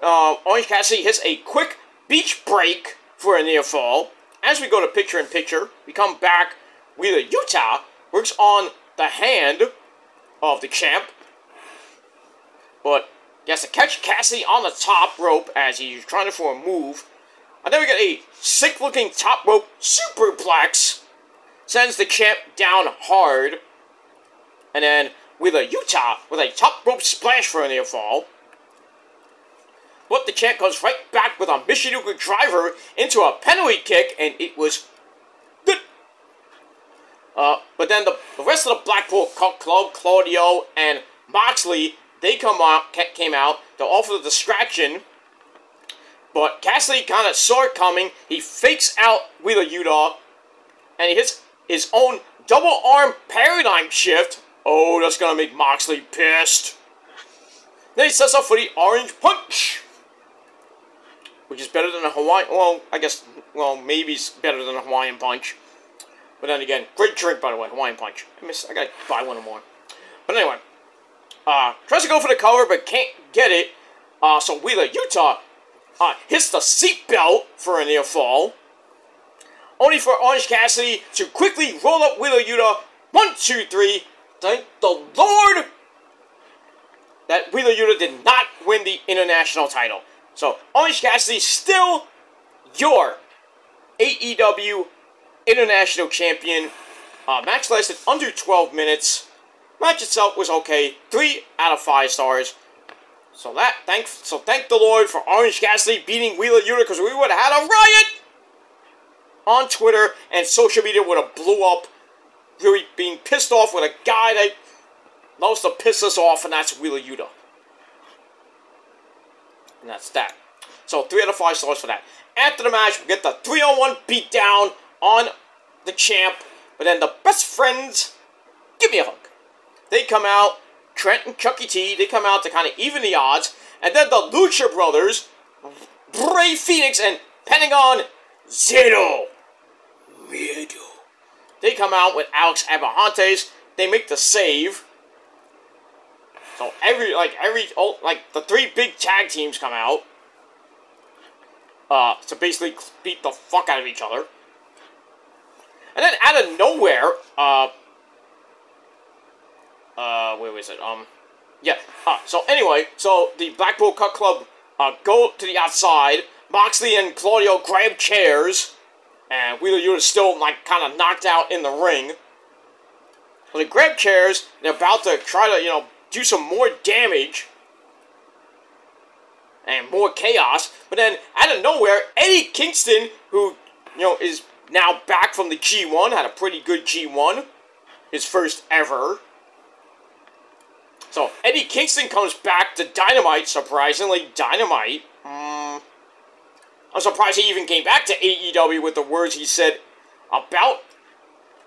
Orange Cassidy hits a quick beach break for a near fall. As we go to picture-in-picture, we come back. Wheeler Yuta works on the hand of the champ. But he has to catch Cassidy on the top rope as he's trying to for a move. And then we get a sick-looking top rope superplex. Sends the champ down hard. And then Wheeler Yuta with a top rope splash for a near fall. But the champ goes right back with a Michinoku driver into a penalty kick, and it was good. But then the rest of the Blackpool Club, Claudio and Moxley, they came out to offer the distraction. But Cassidy kind of saw it coming. He fakes out Wheeler Yuta, and he hits his own double arm paradigm shift. Oh, that's gonna make Moxley pissed. Then he sets up for the orange punch, which is better than a Hawaiian. Well, maybe it's better than a Hawaiian punch. But then again, great drink, by the way, Hawaiian punch. I gotta buy one or more. But anyway, tries to go for the cover, but can't get it. So Wheeler Yuta hits the seatbelt for a near fall. Only for Orange Cassidy to quickly roll up Wheeler Yuta. 1, 2, 3. Thank the Lord that Wheeler Yuta did not win the international title. So, Orange Cassidy still your AEW International Champion. Match lasted under 12 minutes. Match itself was okay. 3 out of 5 stars. So thank the Lord for Orange Cassidy beating Wheeler Yuta, because we would have had a riot on Twitter, and social media would have blew up. Really being pissed off with a guy that loves to piss us off, and that's Wheeler Yuta. And that's that. So 3 out of 5 stars for that. After the match, we get the 3-on-1 beatdown on the champ. But then the best friends, give me a hug. They come out, Trent and Chucky T, they come out to kind of even the odds. And then the Lucha Brothers, Rey Fenix and Pentagon Zero Miedo, they come out with Alex Abrahantes. They make the save. So the 3 big tag teams come out to basically beat the fuck out of each other. And then out of nowhere, where was it? So anyway, so the Blackpool Cut Club go to the outside. Moxley and Claudio grab chairs, and Wheeler Yuta is still kind of knocked out in the ring. So they grab chairs. They're about to try to do some more damage and more chaos. But then out of nowhere, Eddie Kingston, who is now back from the G1, had a pretty good G1, his first ever. So Eddie Kingston comes back to Dynamite, surprisingly. Dynamite. I'm surprised he even came back to AEW with the words he said about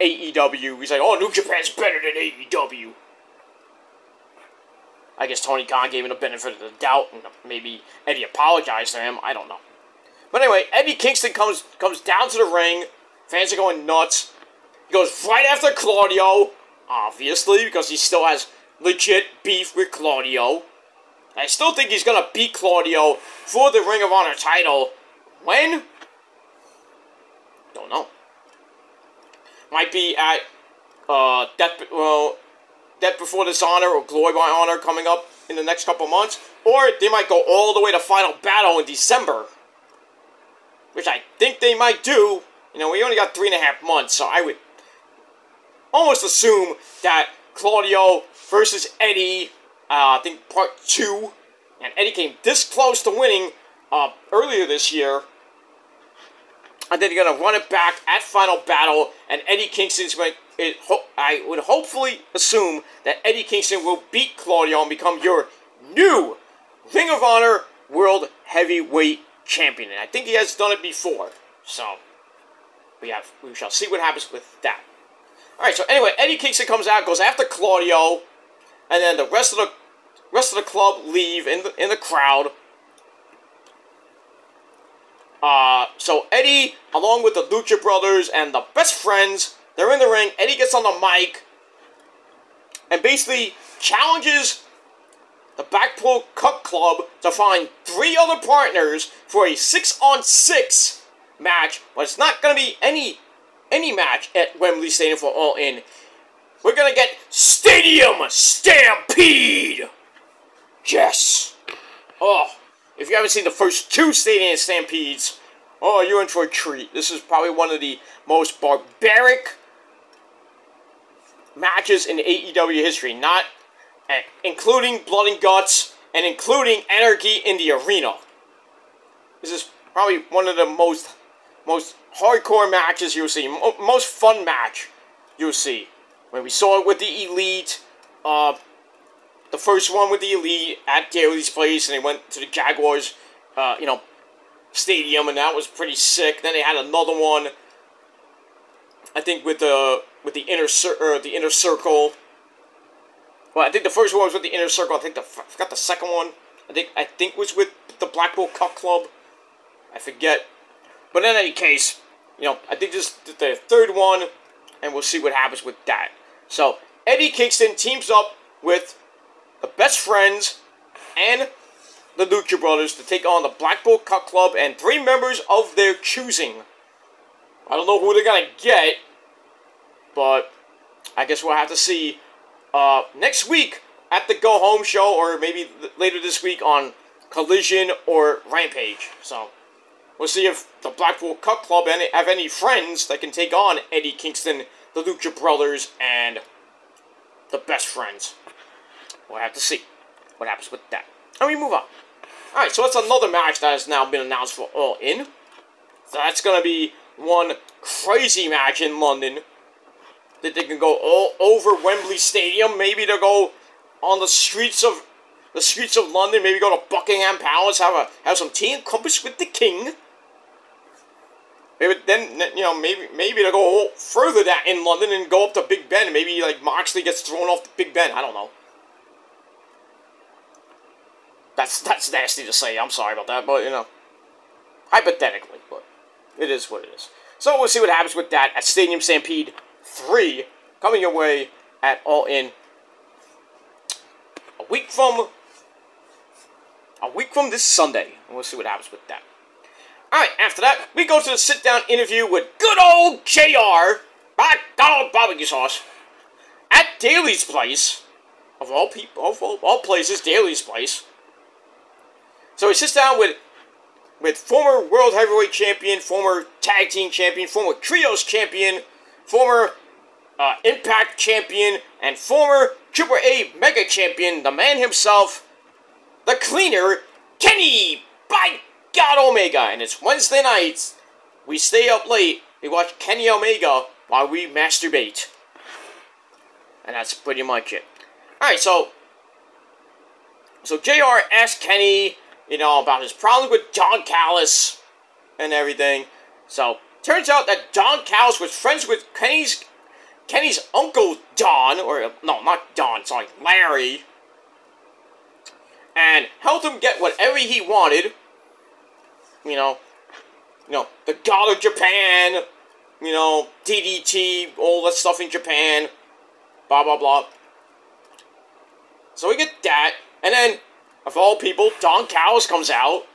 AEW. He's like, oh, New Japan's better than AEW. I guess Tony Khan gave him the benefit of the doubt, and maybe Eddie apologized to him. I don't know. But anyway, Eddie Kingston comes down to the ring. Fans are going nuts. He goes right after Claudio, obviously, because he still has legit beef with Claudio. I still think he's going to beat Claudio for the Ring of Honor title. When? Don't know. Might be at Death Before Dishonor or Glory by Honor coming up in the next couple months. Or they might go all the way to Final Battle in December. Which I think they might do. You know, we only got 3.5 months, so I would almost assume that Claudio versus Eddie, I think part 2, and Eddie came this close to winning earlier this year. And then they're going to run it back at Final Battle, and Eddie Kingston's going to, I would hopefully assume that Eddie Kingston will beat Claudio and become your new Ring of Honor World Heavyweight Champion. And I think he has done it before. So, we shall see what happens with that. Alright, so anyway, Eddie Kingston comes out, goes after Claudio, and then the rest of the club leave in the crowd. So Eddie, along with the Lucha Brothers and the Best Friends, they're in the ring. Eddie gets on the mic and basically challenges the Blackpool Cup Club to find 3 other partners for a 6-on-6 match. But it's not going to be any match at Wembley Stadium for All In. We're going to get Stadium Stampede! Yes! Oh, if you haven't seen the first 2 Stadium Stampedes, oh, you're in for a treat. This is probably one of the most barbaric matches in AEW history. Including Blood and Guts, and including Anarchy in the Arena. This is probably one of the most hardcore matches you'll see. Most fun match you'll see. When we saw it with the Elite, the first one with the Elite at Daly's place, and they went to the Jaguars, stadium, and that was pretty sick. Then they had another one, I think, with the inner circle. Well, I think the first one was with the Inner Circle. I forgot the second one. I think was with the Blackpool Cup Club. I forget. But in any case, I think this is the third one, and we'll see what happens with that. So, Eddie Kingston teams up with the Best Friends and the Lucha Brothers to take on the Blackpool Cup Club and 3 members of their choosing. I don't know who they're going to get, but I guess we'll have to see next week at the Go Home show, or maybe later this week on Collision or Rampage. So, we'll see if the Blackpool Cup Club have any friends that can take on Eddie Kingston, the Lucha Brothers, and the Best Friends. We'll have to see what happens with that. And we move on. Alright, so that's another match that has now been announced for All In. So that's going to be one crazy match in London. That they can go all over Wembley Stadium. Maybe they'll go on the streets of London. Maybe go to Buckingham Palace. Have some tea and crumpets with the king. Maybe then maybe they'll go further that in London and go up to Big Ben. Maybe like Moxley gets thrown off the Big Ben. I don't know. That's nasty to say. I'm sorry about that, but hypothetically, but it is what it is. So we'll see what happens with that at Stadium Stampede 3, coming your way at All In a week from this Sunday, and we'll see what happens with that. Alright, after that, we go to the sit-down interview with good old JR, McDonald barbecue sauce, at Daly's place, of all places, Daly's place. So he sits down with former World Heavyweight Champion, former Tag Team Champion, former Trios Champion, former Impact Champion, and former AAA Mega Champion, the man himself, the cleaner, Kenny, by God Omega. And it's Wednesday nights. We stay up late. We watch Kenny Omega while we masturbate. And that's pretty much it. Alright, so JR asked Kenny, about his problems with Don Callis and everything. So, turns out that Don Callis was friends with Kenny's uncle Don, or no, not Don, sorry, Larry, and helped him get whatever he wanted. The God of Japan, DDT, all that stuff in Japan, blah blah blah. So we get that, and then of all people, Don Callis comes out.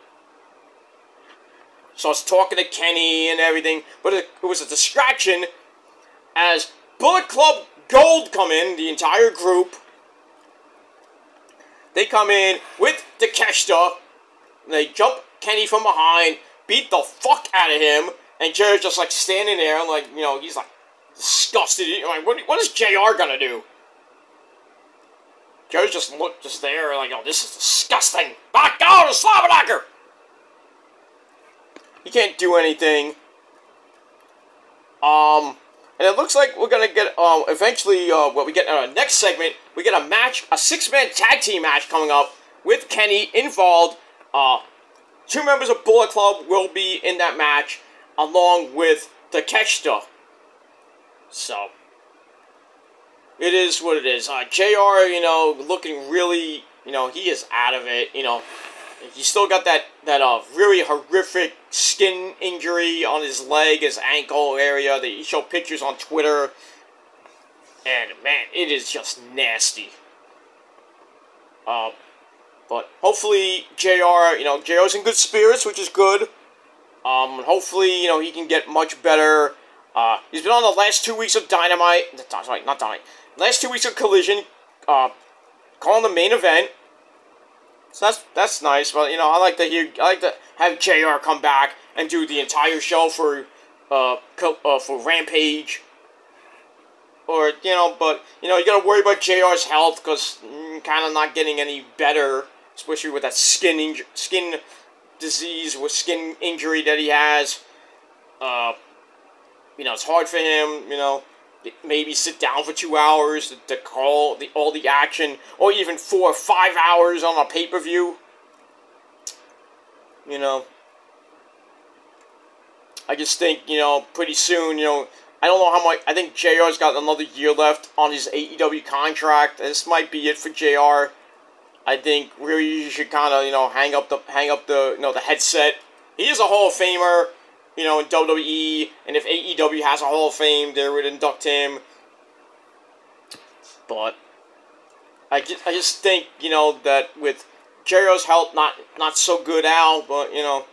Starts talking to Kenny and everything. But it was a distraction as Bullet Club Gold come in, the entire group. They come in with Takeshita. They jump Kenny from behind, beat the fuck out of him, and JR's just like standing there, and like, you know, he's like disgusted. Like, what is JR gonna do? JR's just there, like, oh, this is disgusting. Back out of Slobberknocker! He can't do anything. And it looks like we're gonna get, eventually, what we get in our next segment, we get a match, a 6-man tag team match coming up with Kenny involved. 2 members of Bullet Club will be in that match, along with Takeshita. So, it is what it is. JR, you know, looking really, you know, he is out of it, you know. He's still got that really horrific skin injury on his leg, his ankle area that he showed pictures on Twitter. And, man, it is just nasty. But hopefully JR, you know, JR's in good spirits, which is good. Hopefully, you know, he can get much better. He's been on the last 2 weeks of Dynamite. Sorry, not Dynamite. Last 2 weeks of Collision, calling the main event. So that's nice, but you know, I like to have JR come back and do the entire show for Rampage. Or, you know, but you know, you gotta worry about JR's health because kind of not getting any better, especially with that skin disease or skin injury that he has. You know, it's hard for him. You know, maybe sit down for 2 hours to call all the action, or even 4 or 5 hours on a pay-per-view. You know, I just think, you know, pretty soon, you know, I don't know how much, I think JR's got another year left on his AEW contract. This might be it for JR. I think really you should kind of, you know, hang up the you know, the headset. He is a Hall of Famer, you know, in WWE, and if AEW has a Hall of Fame, they would induct him. But I just think, you know, that with JR's health not so good out, but, you know,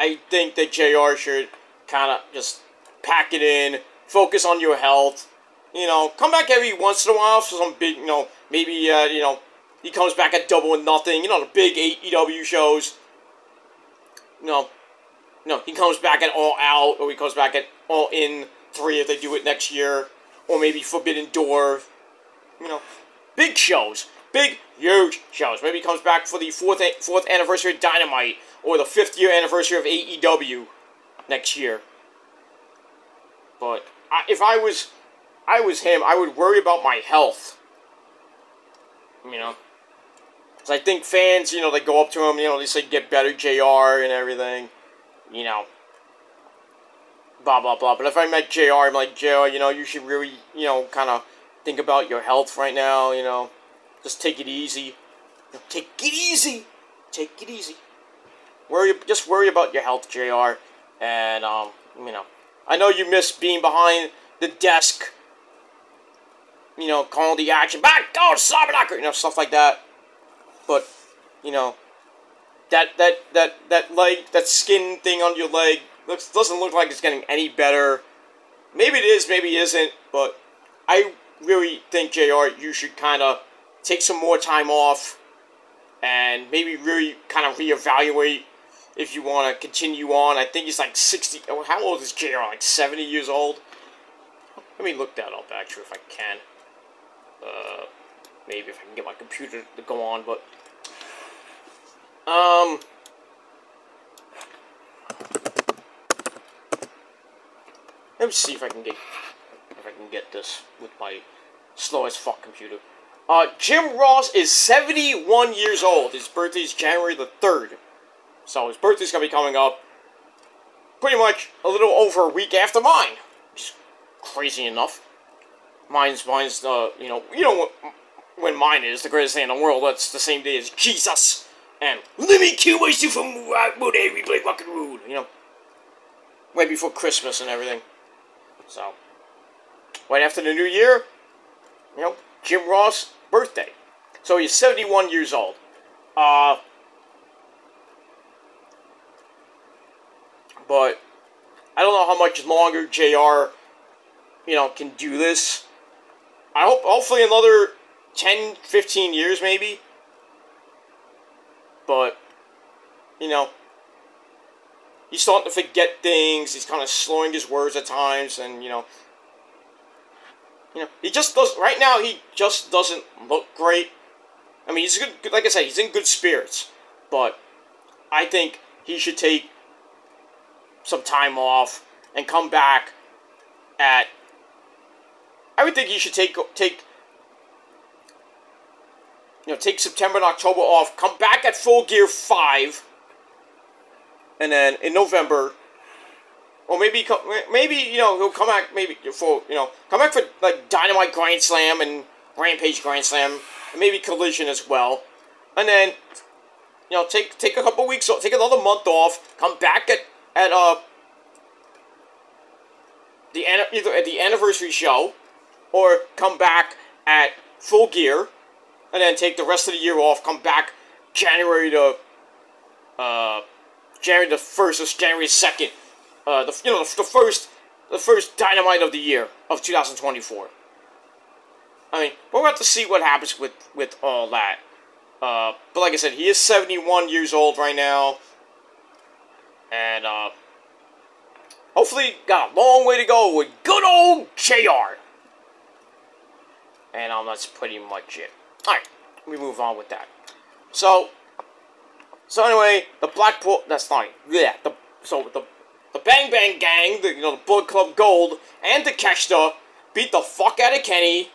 I think that JR should kind of just pack it in, focus on your health, you know, come back every once in a while for some big, you know, maybe, you know, he comes back at Double or Nothing, you know, the big AEW shows, you know. No, he comes back at All Out, or he comes back at All In 3 if they do it next year, or maybe Forbidden Door. You know, big shows, big, huge shows. Maybe he comes back for the 4th anniversary of Dynamite, or the 5th year anniversary of AEW next year. But if I was him, I would worry about my health. You know, because I think fans, you know, they go up to him, you know, they say get better, JR, and everything. You know, blah, blah, blah. But if I met JR, I'm like, JR, you know, you should really, you know, kind of think about your health right now, you know. Just take it easy. Take it easy. Take it easy. Just worry about your health, JR. And, you know, I know you miss being behind the desk, you know, calling the action. Back, go, Slobberknocker, you know, stuff like that. But, you know, that leg, that skin thing on your leg doesn't look like it's getting any better. Maybe it is, maybe it isn't, but I really think, JR, you should kind of take some more time off and maybe really kind of reevaluate if you want to continue on. I think he's like 60, how old is JR, like 70 years old? Let me look that up, actually, if I can. Maybe if I can get my computer to go on, but... Let me see if I can get this with my slow as fuck computer. Jim Ross is 71 years old. His birthday is January the 3rd. So his birthday's gonna be coming up pretty much a little over a week after mine. Which is crazy enough. Mine's you know when mine is the greatest day in the world. That's the same day as Jesus. And let me kill myself from Monday we play rock and roll, you know. Right before Christmas and everything. So, right after the new year, you know, Jim Ross' birthday. So he's 71 years old. But I don't know how much longer JR, can do this. Hopefully another 10, 15 years maybe. But, he's starting to forget things. He's kind of slurring his words at times, and, he just does, right now, he just doesn't look great. I mean, he's good, like I said, he's in good spirits. But I think he should take some time off and come back I would think he should take September and October off, come back at Full Gear 5, and then in November, or maybe he'll come back come back for like Dynamite Grand Slam and Rampage Grand Slam, and maybe Collision as well, and then take a couple weeks off, take another month off, come back at either at the anniversary show, or come back at Full Gear, and then take the rest of the year off, come back January the 1st or January 2nd, the first Dynamite of the year of 2024. I mean, we'll have to see what happens with all that. But like I said, he is 71 years old right now, and hopefully got a long way to go with good old JR. And that's pretty much it. Alright, we move on with that. So anyway, the Blackpool, that's fine. Yeah, the Bang Bang Gang, the Bullet Club Gold, and the Takeshita beat the fuck out of Kenny,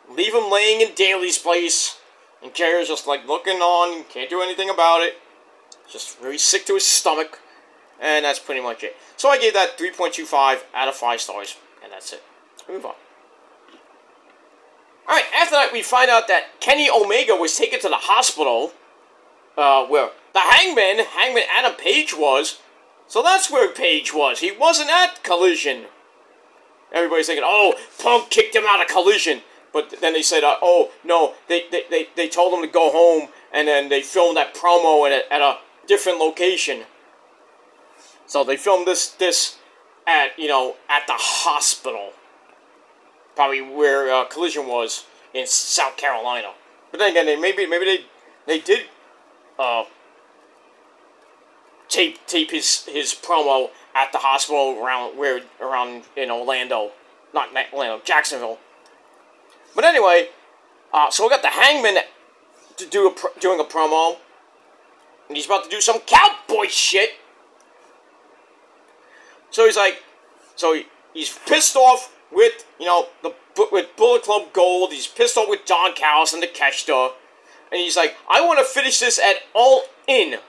leave him laying in Daly's place, and JR's just like looking on, can't do anything about it. Just really sick to his stomach, and that's pretty much it. So I gave that 3.25 out of 5 stars, and that's it. Move on. Alright, after that, we find out that Kenny Omega was taken to the hospital, where the Hangman Adam Page was. So that's where Page was. He wasn't at Collision. Everybody's thinking, oh, Punk kicked him out of Collision. But then they said, oh, no, they told him to go home, and then they filmed that promo at a different location. So they filmed this at, at the hospital. Probably where Collision was in South Carolina. But then again, maybe they did tape his promo at the hospital around in Orlando, not Orlando, Jacksonville. But anyway, so we got the Hangman doing a promo, and he's about to do some cowboy shit. So he's like, he's pissed off with, with Bullet Club Gold. He's pissed off with Don Callis and the Takeshita. And he's like, I want to finish this at All In.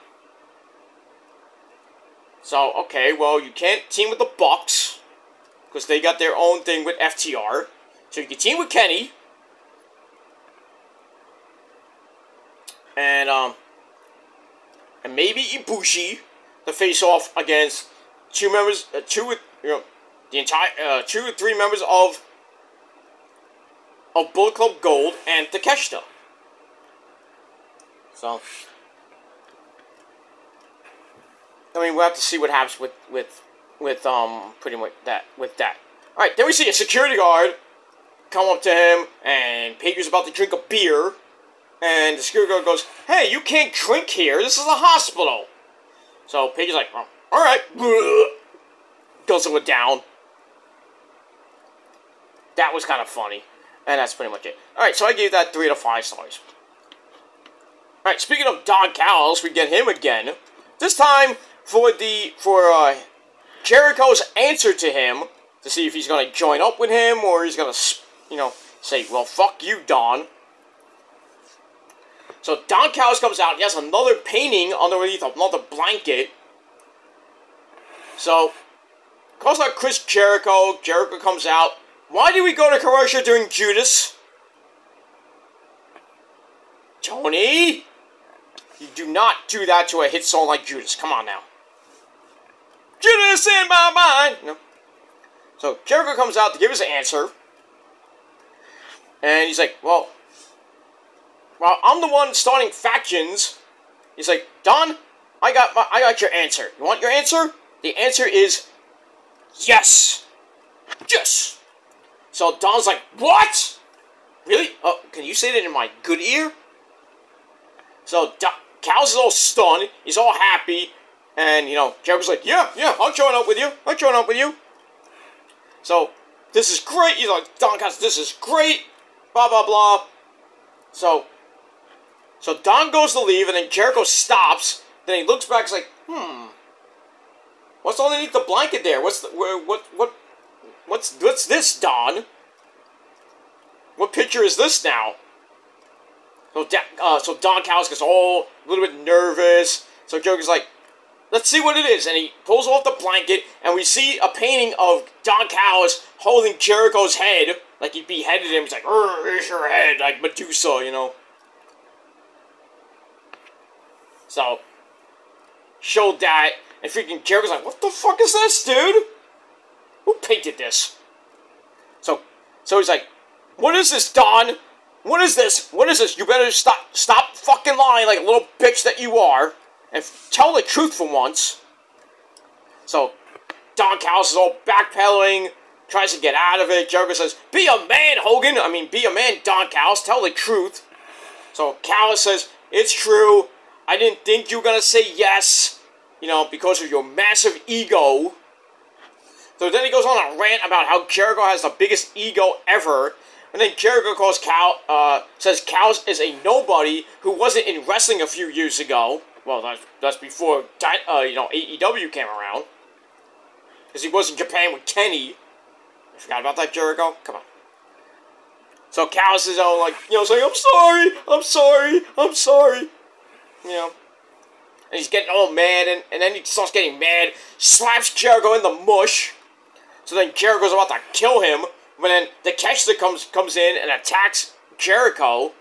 So, okay, well, you can't team with the Bucks, because they got their own thing with FTR. So you can team with Kenny. And maybe Ibushi to face off against two or three members of Bullet Club Gold and Takeshita. So, I mean, we'll have to see what happens with pretty much that. All right, then we see a security guard come up to him, and Page is about to drink a beer, and the security guard goes, "Hey, you can't drink here. This is a hospital." So Page is like, "Oh, all right," goes it down. That was kind of funny, and that's pretty much it. All right, so I gave that 3 out of 5 stars. All right, speaking of Don Callis, we get him again. This time for Jericho's answer to him to see if he's going to join up with him or he's going to, say, well, fuck you, Don. So Don Callis comes out. He has another painting underneath another blanket. So, calls out Chris Jericho. Jericho comes out. Why did we go to commercial during Judas? Tony, you do not do that to a hit song like Judas. Come on now. Judas in my mind. No. So Jericho comes out to give his answer. And he's like, well, well, I'm the one starting factions. He's like, Don, I got your answer. You want your answer? The answer is yes. Yes. So Don's like, what? Really? Oh, can you say that in my good ear? So Cal's is all stunned. He's all happy. And, Jericho's like, yeah, I'm showing up with you. So, this is great. He's like, Don Callis, this is great. Blah, blah, blah. So Don goes to leave, and then Jericho stops. Then he looks back and is like, what's underneath the blanket there? What's this, Don? What picture is this now? So Don Callis gets all a little bit nervous. So Jericho's like, let's see what it is. And he pulls off the blanket, and we see a painting of Don Callis holding Jericho's head, like he beheaded him. He's like, here's your head, like Medusa, So, showed that, and freaking Jericho's like, what the fuck is this, dude? Who painted this? So he's like, what is this, Don? What is this? You better stop fucking lying like a little bitch that you are, and tell the truth for once. So, Don Callis is all backpedaling, tries to get out of it. Jericho says, be a man, Hogan. Be a man, Don Callis. Tell the truth. So, Callis says, it's true. I didn't think you were going to say yes, because of your massive ego. So then he goes on a rant about how Jericho has the biggest ego ever. And then Jericho says Callis is a nobody who wasn't in wrestling a few years ago. Well, that's before, AEW came around. Because he was in Japan with Kenny. You forgot about that, Jericho? Come on. So Callis is all saying, I'm sorry. And he's getting all mad, and then he starts getting mad, slaps Jericho in the mush. So then Jericho's about to kill him, when then the Kester comes in and attacks Jericho.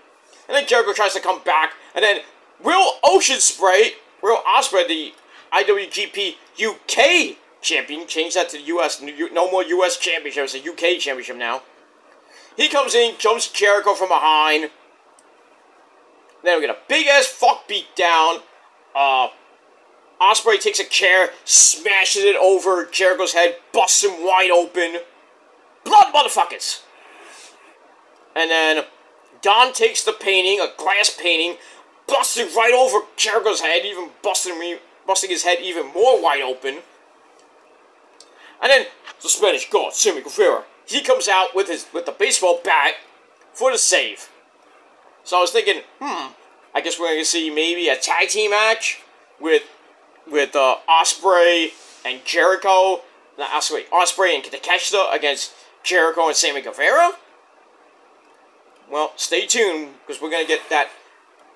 And then Jericho tries to come back, and then Will Ospreay, the IWGP UK champion, changed that to the US, no more US championship, it's a UK championship now. He comes in, jumps Jericho from behind. Then we get a big-ass fuck beat down. Ospreay takes a chair, smashes it over Jericho's head, busts him wide open. Blood, motherfuckers! And then Don takes the painting, a glass painting, busts it right over Jericho's head, even busting his head even more wide open. And then the Spanish God, Sammy Guevara, he comes out with the baseball bat for the save. So I was thinking, I guess we're going to see maybe a tag team match with Ospreay and Jericho. Ospreay and Takeshita against Jericho and Sammy Guevara. Well, stay tuned, because we're going to get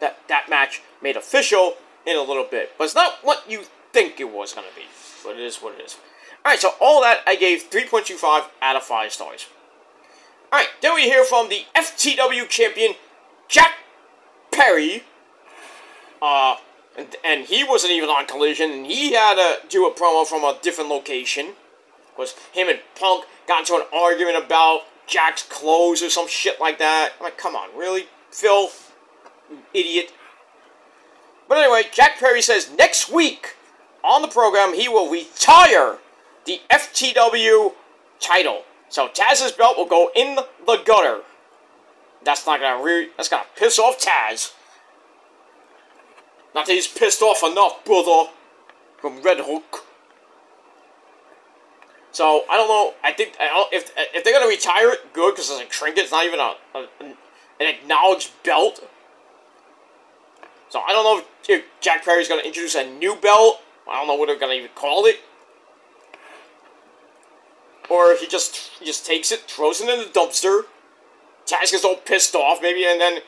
that match made official in a little bit. But it's not what you think it was going to be. But it is what it is. Alright, so all that I gave 3.25 out of 5 stars. Alright, then we hear from the FTW champion, Jack Perry. And he wasn't even on Collision, and he had to do a promo from a different location. Was him and Punk got into an argument about Jack's clothes or some shit like that. I'm like, come on, really? Phil? You idiot. But anyway, Jack Perry says next week on the program he will retire the FTW title. So Taz's belt will go in the gutter. That's gonna piss off Taz. Not that he's pissed off enough, brother, from Red Hook. So, I don't know, if they're gonna retire it, good, because it's a trinket, it's not even an acknowledged belt. So, I don't know if Jack Perry's gonna introduce a new belt. I don't know what they're gonna even call it. Or he just takes it, throws it in the dumpster. Taz gets all pissed off, maybe, and then,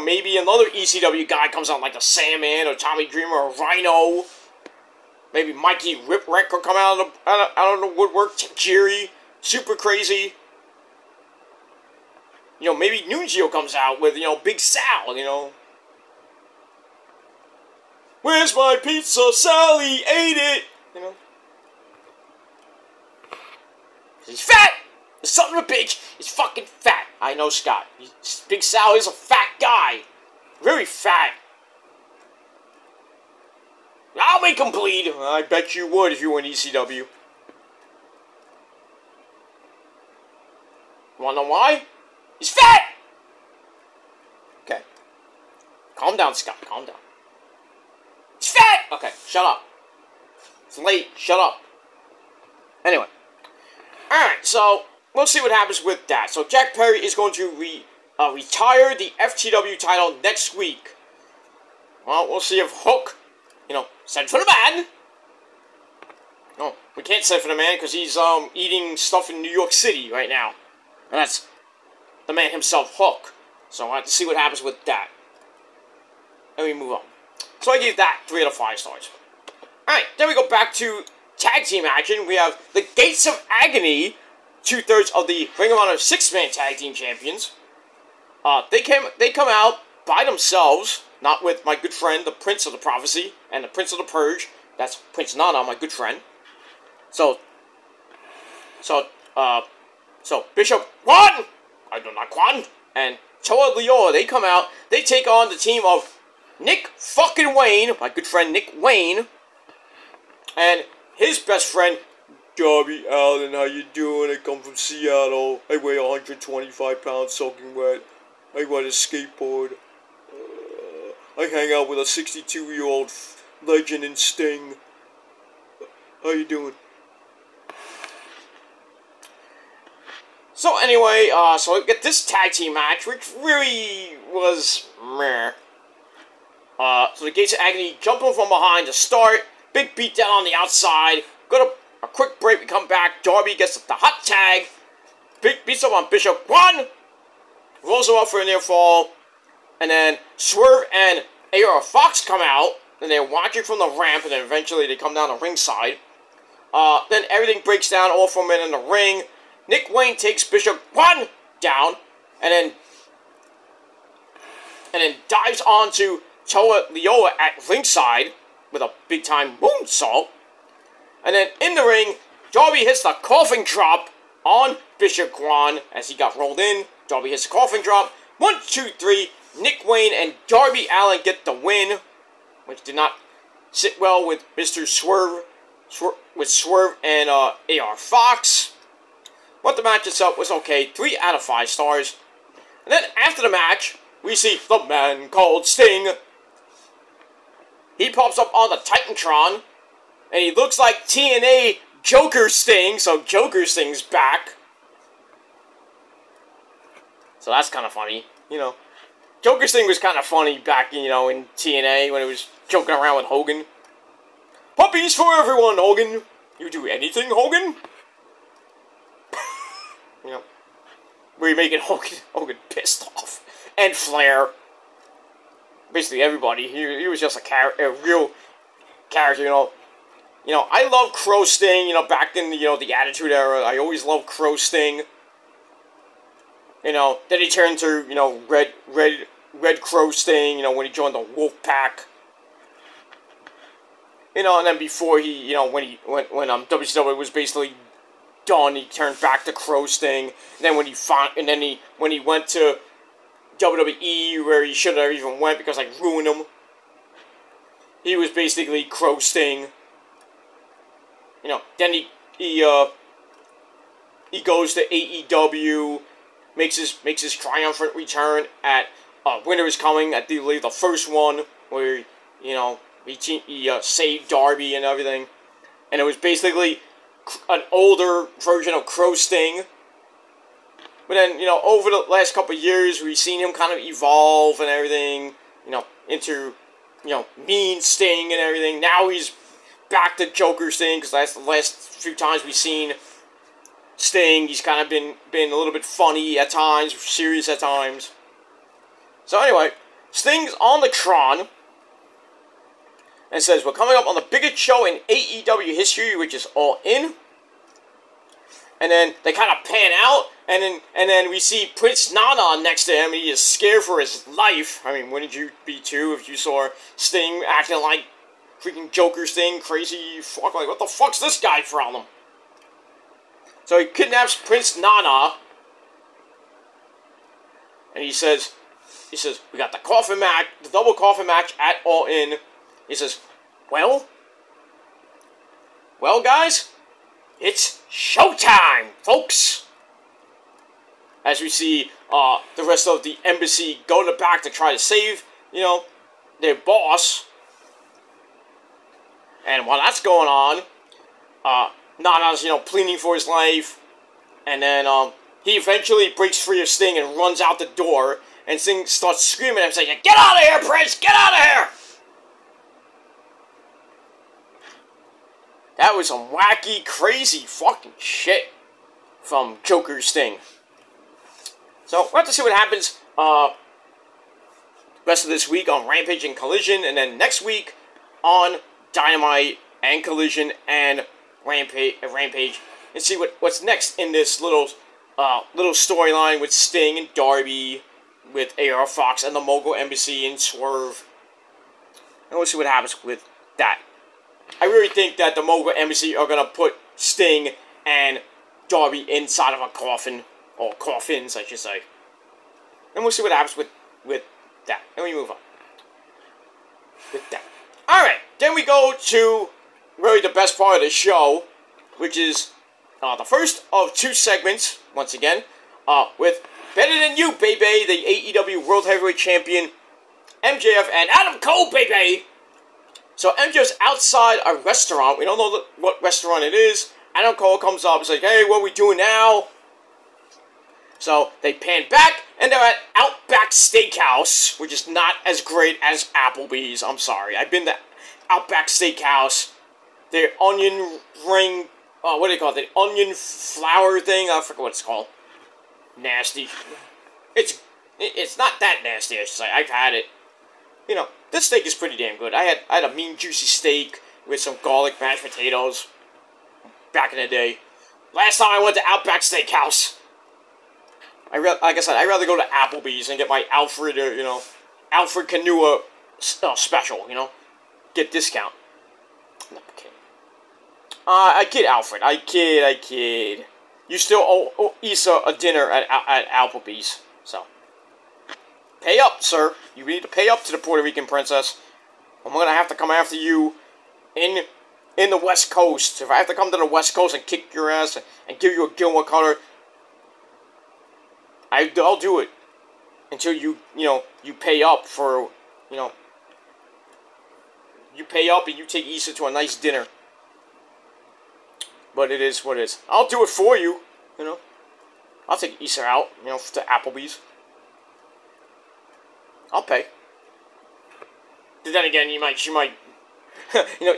maybe another ECW guy comes out like the Sandman, or Tommy Dreamer, or Rhino. Maybe Mikey Whipwreck will come out of the woodwork, Jerry, Super Crazy. Maybe Nunzio comes out with, Big Sal, Where's my pizza? Sally ate it! He's fat! The son of a bitch is fucking fat. I know Scott. Big Sal is a fat guy. very fat. I'll make him bleed. I bet you would if you were in ECW. Wanna know why? He's fat! Okay. Calm down, Scott. Calm down. He's fat! Okay, shut up. It's late. Shut up. Anyway. Alright, so we'll see what happens with that. So Jack Perry is going to retire the FTW title next week. Well, we'll see if Hook, send for the man. No, we can't send for the man because he's eating stuff in New York City right now. And that's the man himself, Hook. So we'll have to see what happens with that. And we move on. So I gave that 3 out of 5 stars. Alright, then we go back to tag team action. We have the Gates of Agony, 2/3 of the Ring of Honor 6-man tag team champions. They come out by themselves, not with my good friend, the Prince of the Prophecy, and the Prince of the Purge. That's Prince Nana, my good friend. So Bishop Quan, I do not Quan, and Toa Leola, they come out. They take on the team of Nick fucking Wayne, my good friend Nick Wayne, and his best friend, Darby Allin. How you doing? I come from Seattle. I weigh 125 pounds soaking wet. I ride a skateboard. I hang out with a 62-year-old legend in Sting. How you doing? So anyway, so we get this tag team match, which really was meh. So the Gates of Agony jumping from behind to start. Big beatdown on the outside. Go to a quick break, we come back. Darby gets the hot tag. Beats up on Bishop One. Rolls him up for a near fall. And then Swerve and AR Fox come out. And they're watching from the ramp. And then eventually they come down the ringside. Then everything breaks down. All 4 men in the ring. Nick Wayne takes Bishop One down. And then dives onto Toa Leola at ringside with a big-time moonsault. And then in the ring, Darby hits the coffin drop on Bishop Quan as he got rolled in. Darby hits the coffin drop. 1, 2, 3. Nick Wayne and Darby Allin get the win, which did not sit well with Mr. Swerve and AR Fox. But the match itself was okay. 3 out of 5 stars. And then after the match, we see the man called Sting. He pops up on the Titantron, and he looks like TNA Joker Sting, so Joker Sting's back. So that's kind of funny, Joker Sting was kind of funny back, in TNA when it was joking around with Hogan. Puppies for everyone, Hogan. You do anything, Hogan? Where you making Hogan pissed off. And Flair. Basically everybody. He was just a real character, I love Crow Sting, back in the Attitude Era. I always loved Crow Sting. Then he turned to, Red Crow Sting, when he joined the Wolf Pack. And then before he, when WCW was basically done, he turned back to Crow Sting. And then when he went to WWE, where he shouldn't have even went because I ruined him, he was basically Crow Sting. Then he goes to AEW, makes his triumphant return at Winter is Coming, I believe the first one, where he saved Darby and everything, and it was basically an older version of Crow Sting. But then, over the last couple of years, we've seen him kind of evolve and everything, into, Mean Sting and everything. Now he's back to Joker Sting, because that's the last few times we've seen Sting. He's kind of been a little bit funny at times, serious at times. So anyway, Sting's on the Tron, and says, we're coming up on the biggest show in AEW history, which is All In. And then they kind of pan out, and then we see Prince Nana next to him, and he is scared for his life. I mean, wouldn't you be too if you saw Sting acting like freaking Joker Sting, crazy fuck, like, what the fuck's this guy from? So he kidnaps Prince Nana, and he says, he says, we got the coffin match, the double coffin match at All In. He says, well, guys, it's showtime, folks. As we see the rest of the embassy go to the back to try to save, their boss. And while that's going on, Nana's, pleading for his life. And then he eventually breaks free of Sting and runs out the door. And Sting starts screaming at him, saying, get out of here, Prince! Get out of here! That was some wacky, crazy fucking shit from Joker Sting. So, we'll have to see what happens rest of this week on Rampage and Collision. And then next week on Dynamite and Collision and Rampage. And see what's next in this little storyline with Sting and Darby, with AR Fox and the Mogul Embassy and Swerve. And we'll see what happens with that. I really think that the Mogul Embassy are going to put Sting and Darby inside of a coffin. Or coffins, I should say. And we'll see what happens with that. And we move on. With that. Alright, then we go to really the best part of the show, which is the first of two segments, once again, with Better Than You, baby, the AEW World Heavyweight Champion, MJF, and Adam Cole, baby! So MJF's outside a restaurant. We don't know what restaurant it is. Adam Cole comes up and says, hey, what are we doing now? So they pan back, and they're at Outback Steakhouse, which is not as great as Applebee's. I'm sorry. I've been to Outback Steakhouse. Their onion ring, what do you call it? The onion flour thing? I forget what it's called. Nasty. It's not that nasty, I should say. I've had it. This steak is pretty damn good. I had a mean, juicy steak with some garlic mashed potatoes back in the day. Last time I went to Outback Steakhouse. Like I said, I'd rather go to Applebee's and get my Alfred, Alfred Kanua special, get discount. No, I'm kidding. I kid, Alfred. I kid. You still owe Issa a dinner at Applebee's, so. Pay up, sir. You need to pay up to the Puerto Rican princess. I'm gonna have to come after you in the West Coast. If I have to come to the West Coast and kick your ass and give you a Gilmore color, I'll do it until you pay up for, you pay up and you take Issa to a nice dinner. But it is what it is. I'll do it for you, I'll take Issa out, to Applebee's. I'll pay. But then again, she might,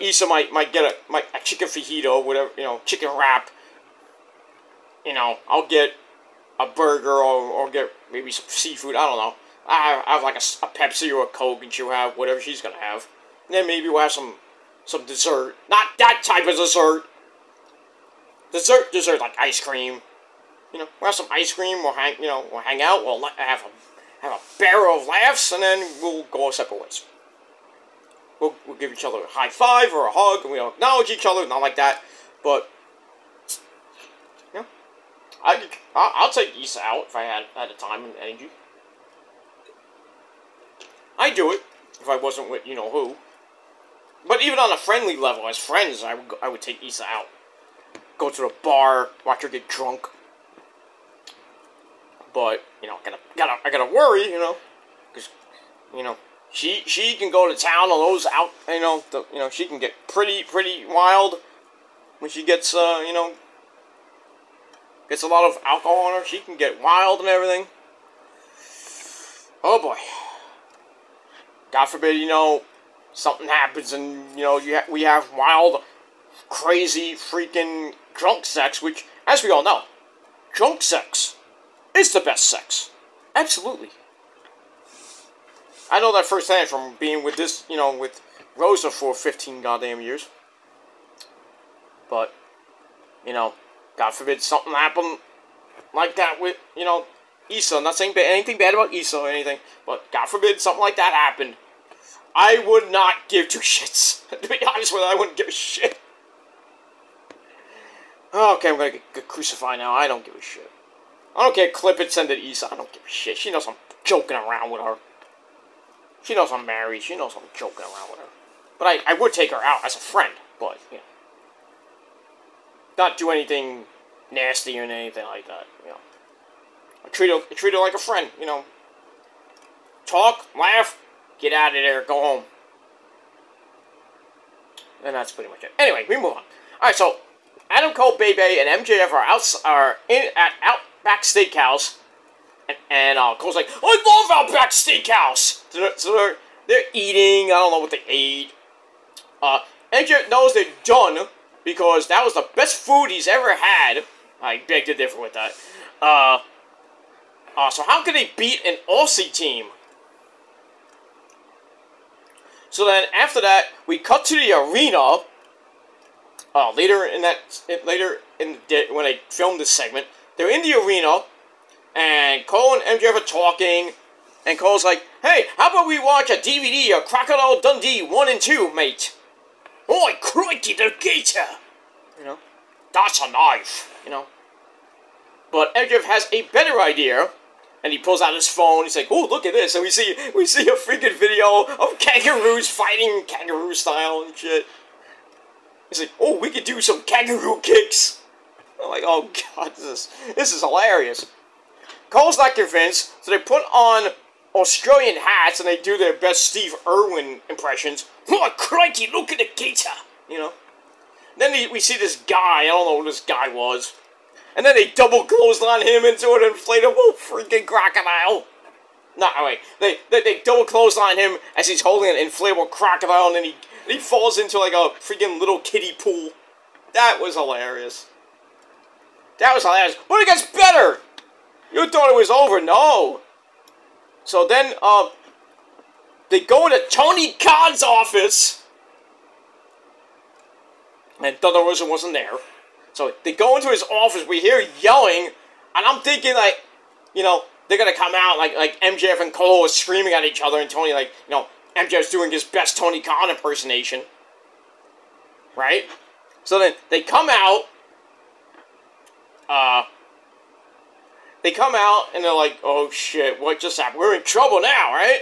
Issa might get a chicken fajito, whatever, chicken wrap. I'll get a burger or get maybe some seafood. I don't know. I have like a Pepsi or a Coke, and she'll have whatever she's gonna have. And then maybe we'll have some dessert. Not that type of dessert. Dessert like ice cream. We'll have some ice cream. We'll hang out. We'll have a barrel of laughs, and then we'll go our separate ways. We'll give each other a high five or a hug, and we'll acknowledge each other. Not like that, but. I'll take Issa out if I had the time and energy. I'd do it if I wasn't with who. But even on a friendly level, as friends, I would take Issa out. Go to the bar, watch her get drunk. But I gotta worry, because she can go to town on those out, she can get pretty wild when she gets gets a lot of alcohol on her. She can get wild and everything. Oh boy. God forbid, something happens and, we have wild, crazy, freaking drunk sex, which, as we all know, drunk sex is the best sex. Absolutely. I know that firsthand from being with this, with Rosa for 15 goddamn years. But, God forbid something happened like that with, Issa. I'm not saying anything bad about Issa or anything, but God forbid something like that happened. I would not give two shits. To be honest with you, I wouldn't give a shit. Okay, I'm gonna get crucified now. I don't give a shit. I don't care. Clip it, send it to Issa. I don't give a shit. She knows I'm joking around with her. She knows I'm married. She knows I'm joking around with her. But I would take her out as a friend. But, you know. Not do anything nasty or anything like that, you know. I treat her like a friend, you know. Talk, laugh, get out of there, go home. And that's pretty much it. Anyway, we move on. Alright, so Adam Cole, Bebe, and MJF are in at Outback Steakhouse. And Cole's like, I love Outback Steakhouse! So they're eating, I don't know what they ate. MJF knows they're done because that was the best food he's ever had. I beg to differ with that. So how can they beat an Aussie team? So then after that, we cut to the arena. Later in the day, when I filmed this segment, they're in the arena, and Cole and MJF are talking, and Cole's like, "Hey, how about we watch a DVD of Crocodile Dundee 1 and 2, mate?" "Oh, crikey, the gator!" You know, that's a knife. You know, but MJF has a better idea. And he pulls out his phone. He's like, "Oh, look at this!" And we see a freaking video of kangaroos fighting kangaroo style and shit. He's like, "Oh, we could do some kangaroo kicks." I'm like, "Oh god, this is hilarious." Cole's not convinced, so they put on Australian hats and they do their best Steve Irwin impressions. "Oh, crikey, look at the gator!" You know. Then we see this guy. I don't know who this guy was. And then they double clothesline him into an inflatable freaking crocodile. No, wait. They double clothesline him as he's holding an inflatable crocodile, and then he falls into like a freaking little kiddie pool. That was hilarious. That was hilarious. But it gets better. You thought it was over? No. So then, they go into Tony Khan's office, and Thunder Rosa wasn't there. So they go into his office, we hear yelling, and I'm thinking, like, you know, they're gonna come out, like MJF and Cole are screaming at each other, and Tony, like, you know, MJF's doing his best Tony Khan impersonation. Right? So then, they come out, and they're like, "Oh shit, what just happened? We're in trouble now, right?"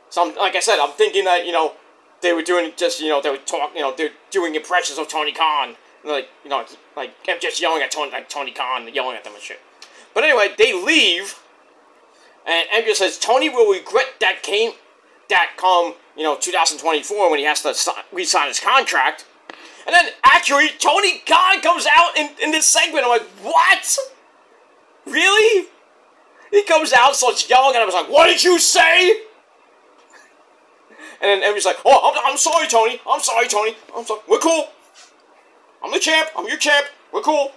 So, like I said, I'm thinking that, you know, they were doing just, you know, they were talking, you know, they're doing impressions of Tony Khan. Like, you know, like, I'm just yelling at Tony Khan, yelling at them and shit. But anyway, they leave, and MJ says Tony will regret that come, you know, 2024 when he has to re-sign his contract. And then, actually, Tony Khan comes out in this segment. I'm like, what? Really? He comes out, starts yelling, and I was like, "What did you say?" And then MJ's like, "Oh, I'm sorry, Tony. I'm sorry, Tony. I'm sorry. We're cool. I'm the champ. I'm your champ. We're cool."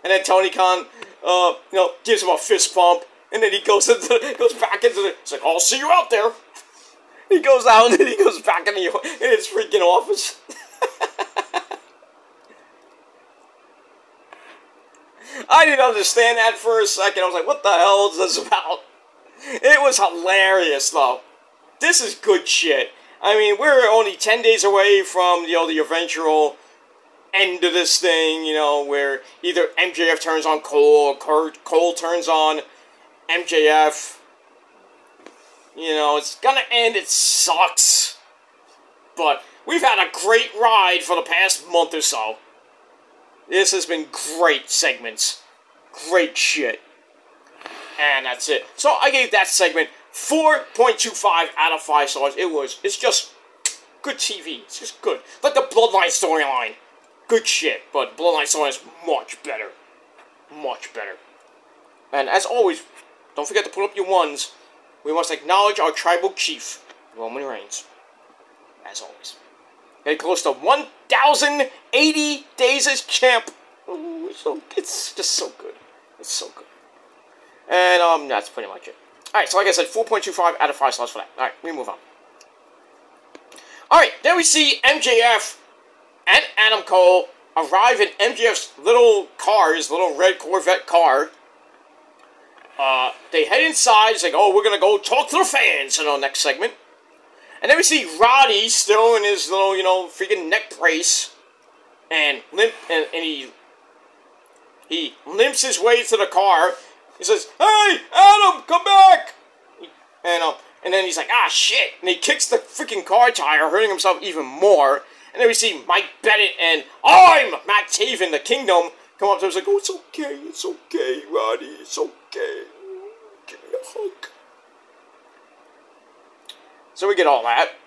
And then Tony Khan, you know, gives him a fist bump, and then he goes back into the. It's like, "I'll see you out there." He goes out, and then he goes back in his freaking office. I didn't understand that for a second. I was like, "What the hell is this about?" It was hilarious, though. This is good shit. I mean, we're only 10 days away from, you know, the eventual end of this thing, you know, where either MJF turns on Cole or Cole turns on MJF. You know, it's gonna end. It sucks. But we've had a great ride for the past month or so. This has been great segments. Great shit. And that's it. So I gave that segment 4.25 out of 5 stars. It's just good TV. It's just good. Like the Bloodline storyline. Good shit, but Bloodline storyline is much better. Much better. And as always, don't forget to put up your ones. We must acknowledge our tribal chief, Roman Reigns. As always. Getting close to 1,080 days as champ. Ooh, it's just so good. It's so good. And, that's pretty much it. Alright, so like I said, 4.25 out of 5 stars for that. Alright, we move on. Alright, then we see MJF and Adam Cole arrive in MJF's little car, his little red Corvette car. They head inside. It's like, "Oh, we're gonna go talk to the fans in our next segment." And then we see Roddy still in his little, you know, freaking neck brace. And he limps his way to the car. He says, "Hey, Adam, come back!" And then he's like, ah, shit. And he kicks the freaking car tire, hurting himself even more. And then we see Mike Bennett and I'm Matt Taven, the Kingdom, come up to him and like, oh, it's okay, Roddy, it's okay. Give me a hug. So we get all that.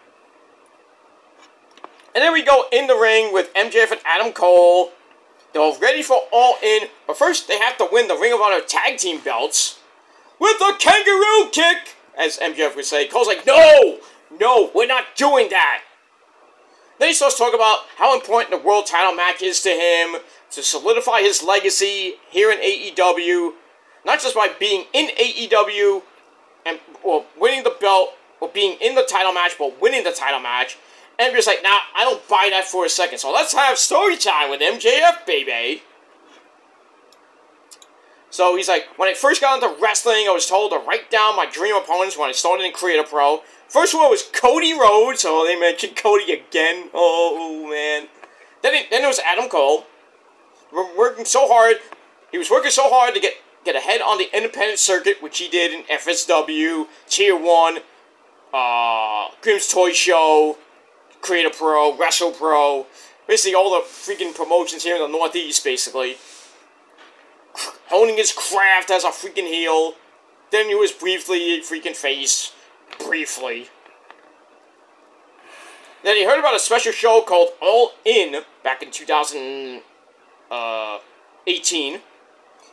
And then we go in the ring with MJF and Adam Cole. They're ready for All In, but first they have to win the Ring of Honor Tag Team belts with a kangaroo kick, as MJF would say. Cole's like, no, we're not doing that. Then he starts talking about how important the world title match is to him to solidify his legacy here in AEW, not just by being in AEW and winning the belt or being in the title match, but winning the title match. And MJF's like, nah, I don't buy that for a second. So let's have story time with MJF, baby. So he's like, when I first got into wrestling, I was told to write down my dream opponents when I started in Creative Pro. First one was Cody Rhodes, so they mentioned Cody again. Oh, man. Then there was Adam Cole. Working so hard. He was working so hard to get ahead on the independent circuit, which he did in FSW, Tier 1, Grimm's Toy Show, Creative Pro, Wrestle Pro. Basically all the freaking promotions here in the Northeast, basically. Honing his craft as a freaking heel. Then he was briefly a freaking face. Briefly. Then he heard about a special show called All In back in 2018.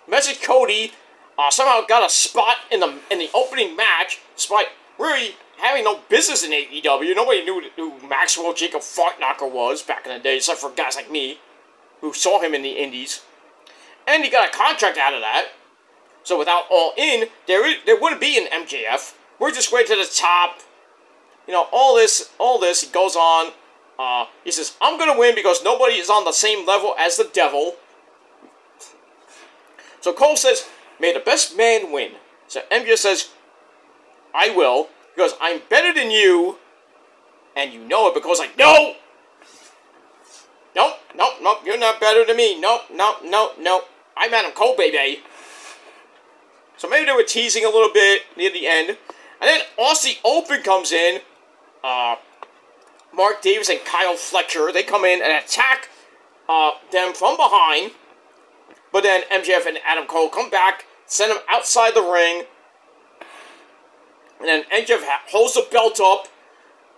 Messaged Cody. Somehow got a spot in the opening match, despite really having no business in AEW. Nobody knew who Maxwell Jacob Fartknocker was back in the day, except for guys like me, who saw him in the indies. And he got a contract out of that. So without All In, there wouldn't be an MJF. We're just way to the top. You know, all this, he goes on. He says, I'm going to win because nobody is on the same level as the devil. So Cole says, may the best man win. So MJF says, I will, because I'm better than you, and you know it, because like, no! Nope, you're not better than me. Nope. I'm Adam Cole, baby. So maybe they were teasing a little bit near the end. And then Aussie Open comes in. Mark Davis and Kyle Fletcher, they come in and attack them from behind. But then MJF and Adam Cole come back, send them outside the ring. And then MJF holds the belt up.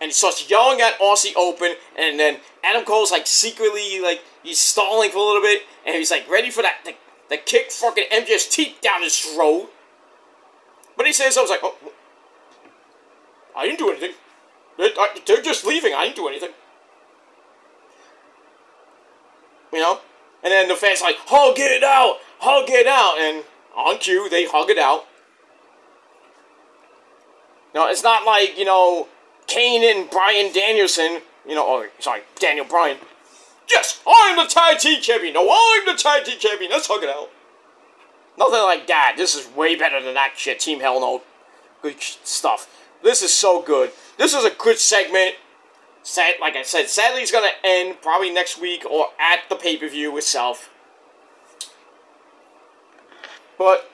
And he starts yelling at Aussie Open. And then Adam Cole's like secretly, like, he's stalling for a little bit. And he's like ready for that, the kick fucking MJF's teeth down his throat. But he says, I was like, oh, I didn't do anything. They're just leaving. I didn't do anything. You know? And then the fans like, hug it out. And on cue, they hug it out. No, it's not like, you know, Kane and Bryan Danielson, you know, Daniel Bryan. Yes, I'm the tag team champion. No, I'm the tag team champion. Let's hug it out. Nothing like that. This is way better than that shit. Team Hell No. Good stuff. This is so good. This is a good segment. Like I said, sadly it's going to end probably next week or at the pay-per-view itself. But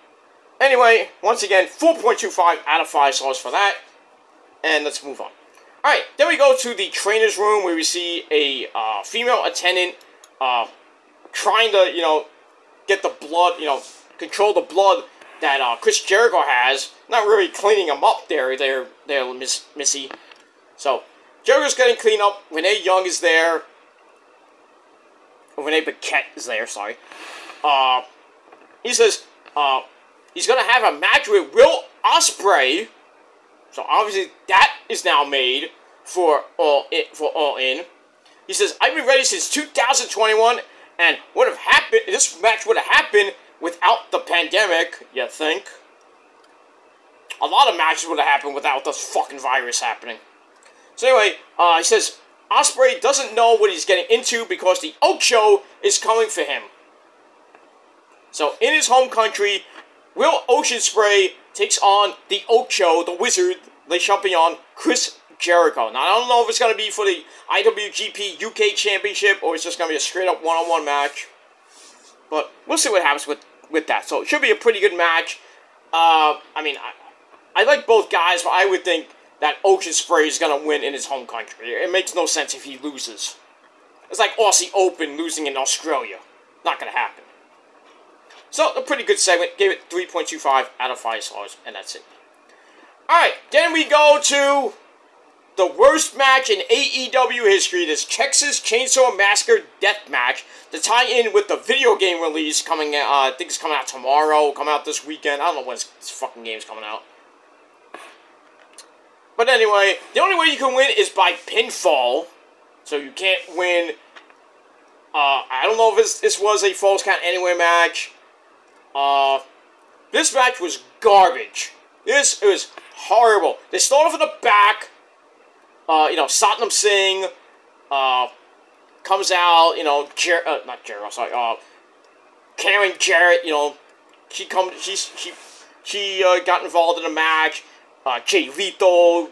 anyway, once again, 4.25 out of 5 stars for that. And let's move on. Alright, then we go to the trainer's room where we see a female attendant trying to, you know, get the blood, you know, control the blood that Chris Jericho has. Not really cleaning him up there, Missy. So, Jericho's getting cleaned up. Renee Young is there. Renee Paquette is there, sorry. He says he's going to have a match with Will Ospreay. So obviously that is now made for All In. He says, I've been ready since 2021, and would have happened. This match would have happened without the pandemic. You think? A lot of matches would have happened without this fucking virus happening. So anyway, he says Ospreay doesn't know what he's getting into because the Ocho is coming for him. So in his home country, Will Oceanspray takes on the Ocho, the Wizard, Le Champion, Chris Jericho. Now, I don't know if it's going to be for the IWGP UK Championship or it's just going to be a straight-up one-on-one match. But we'll see what happens with that. So, it should be a pretty good match. I mean, I like both guys, but I would think that Ocean Spray is going to win in his home country. It makes no sense if he loses. It's like Aussie Open losing in Australia. Not going to happen. So, a pretty good segment. Gave it 3.25 out of 5 stars, and that's it. Alright, then we go to the worst match in AEW history, this Texas Chainsaw Massacre Death Match, to tie in with the video game release coming out, I think it's coming out tomorrow, come out this weekend. I don't know when this fucking game's coming out. But anyway, the only way you can win is by pinfall. So you can't win. I don't know if this was a Falls Count Anywhere match. This match was garbage. It was horrible. They start off in the back. Satnam Singh comes out. Karen Jarrett. She got involved in the match. Jay Lethal,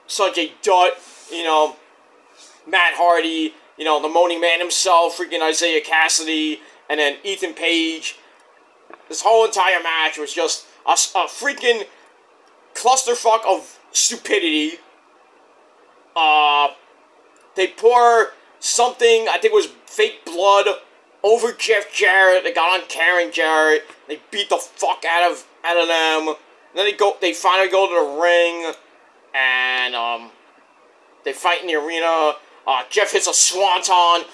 Sanjay Dutt, Matt Hardy, the Moaning Man himself, freaking Isaiah Cassidy, and then Ethan Page. This whole entire match was just a freaking clusterfuck of stupidity. They pour something, I think it was fake blood, over Jeff Jarrett. They got on Karen Jarrett. They beat the fuck out of them. And then they finally go to the ring, and they fight in the arena. Jeff hits a swanton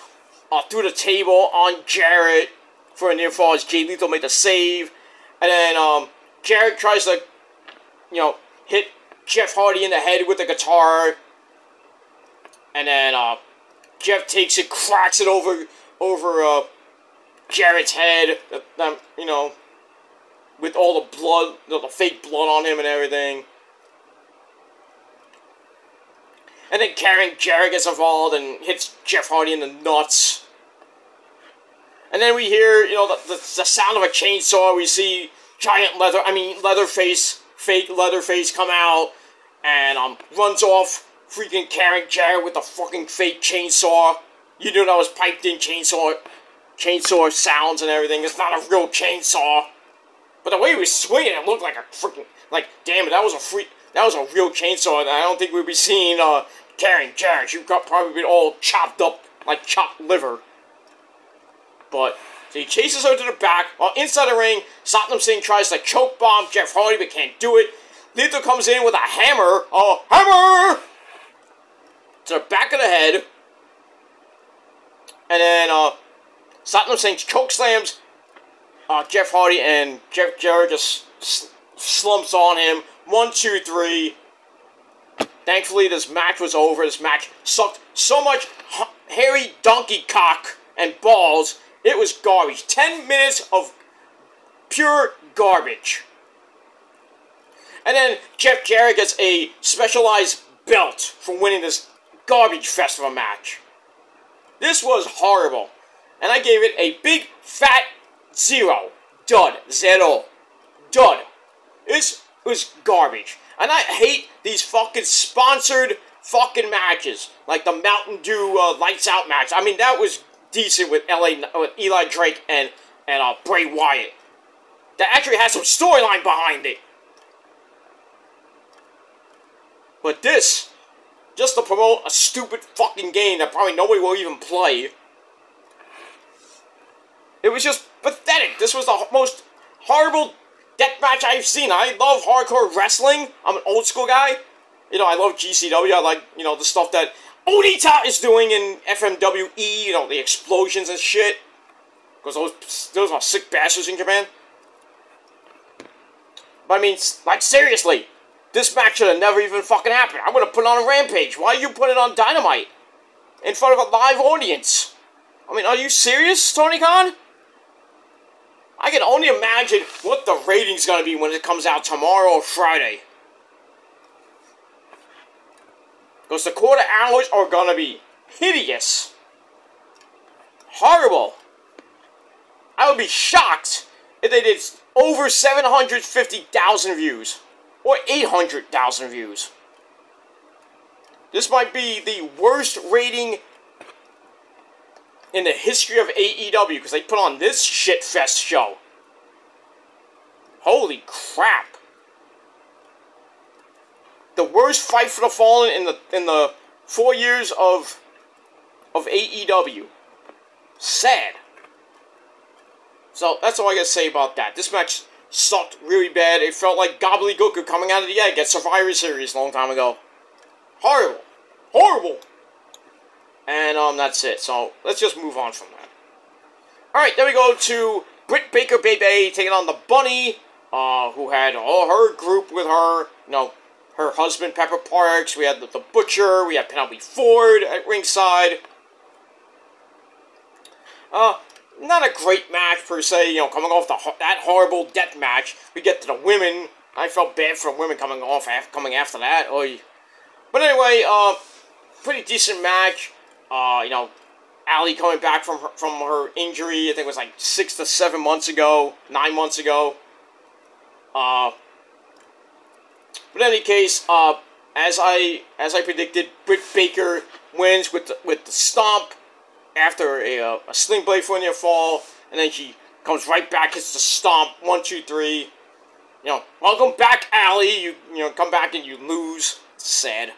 through the table on Jarrett for a near fall as Jay Lethal made the save. And then Jarrett tries to, hit Jeff Hardy in the head with a guitar. And then Jeff takes it, cracks it over Jarrett's head, with all the blood, the fake blood on him and everything. And then Karen Jarrett gets involved and hits Jeff Hardy in the nuts. And then we hear, the sound of a chainsaw. We see fake Leatherface come out and runs off freaking Karen Jarrett with the fucking fake chainsaw. You knew that was piped in chainsaw sounds and everything. It's not a real chainsaw. But the way he was swinging, it looked like a freaking, damn it, that was a real chainsaw. And I don't think we'd be seeing Karen Jarrett. She got probably been all chopped up like chopped liver. But so he chases her to the back. While inside the ring, Satnam Singh tries to choke bomb Jeff Hardy, but can't do it. Lethal comes in with a hammer. Hammer! To the back of the head. And then Satnam Singh choke slams Jeff Hardy, and Jeff Jarrett just slumps on him. 1, 2, 3. Thankfully, this match was over. This match sucked so much hairy donkey cock and balls. It was garbage. 10 minutes of pure garbage. And then Jeff Jarrett gets a specialized belt for winning this garbage fest of a match. This was horrible. And I gave it a big fat 0. Dud. 0. Dud. This was garbage. And I hate these fucking sponsored fucking matches. Like the Mountain Dew Lights Out match. I mean, that was decent with Eli Drake and Bray Wyatt. That actually has some storyline behind it. But this, just to promote a stupid fucking game that probably nobody will even play. It was just pathetic. This was the most horrible death match I've seen. I love hardcore wrestling. I'm an old school guy. I love GCW. I like, the stuff that Onita is doing in FMWE. The explosions and shit. Because those are sick bastards in Japan. But I mean, seriously. This match should have never even fucking happened. I would have put it on a Rampage. Why you put it on Dynamite? In front of a live audience. I mean, are you serious, Tony Khan? I can only imagine what the rating's gonna be when it comes out tomorrow or Friday. Because the quarter hours are gonna be hideous. Horrible. I would be shocked if they did over 750,000 views. Or 800,000 views. This might be the worst rating in the history of AEW, because they put on this shitfest show. Holy crap. The worst fight for the fallen in the 4 years of AEW. Sad. So that's all I gotta say about that. This match sucked really bad. It felt like gobbledygook coming out of the egg at Survivor Series a long time ago. Horrible. Horrible. And that's it. So let's just move on from that. Alright, then we go to Britt Baker Baby taking on the Bunny, who had all her group with her, you know, her husband Pepper Parks, we had the Butcher, we had Penelope Ford at ringside. Not a great match per se, you know, coming off that horrible death match. We get to the women. I felt bad for the women coming after that. Oy. But anyway, pretty decent match. You know, Allie coming back from her injury. I think it was like 6 to 7 months ago, 9 months ago. But in any case, as I predicted, Britt Baker wins with the stomp after a sling blade for a near fall, and then she comes right back, hits the stomp, 1, 2, 3. You know, welcome back, Allie. You know, come back and you lose. It's sad.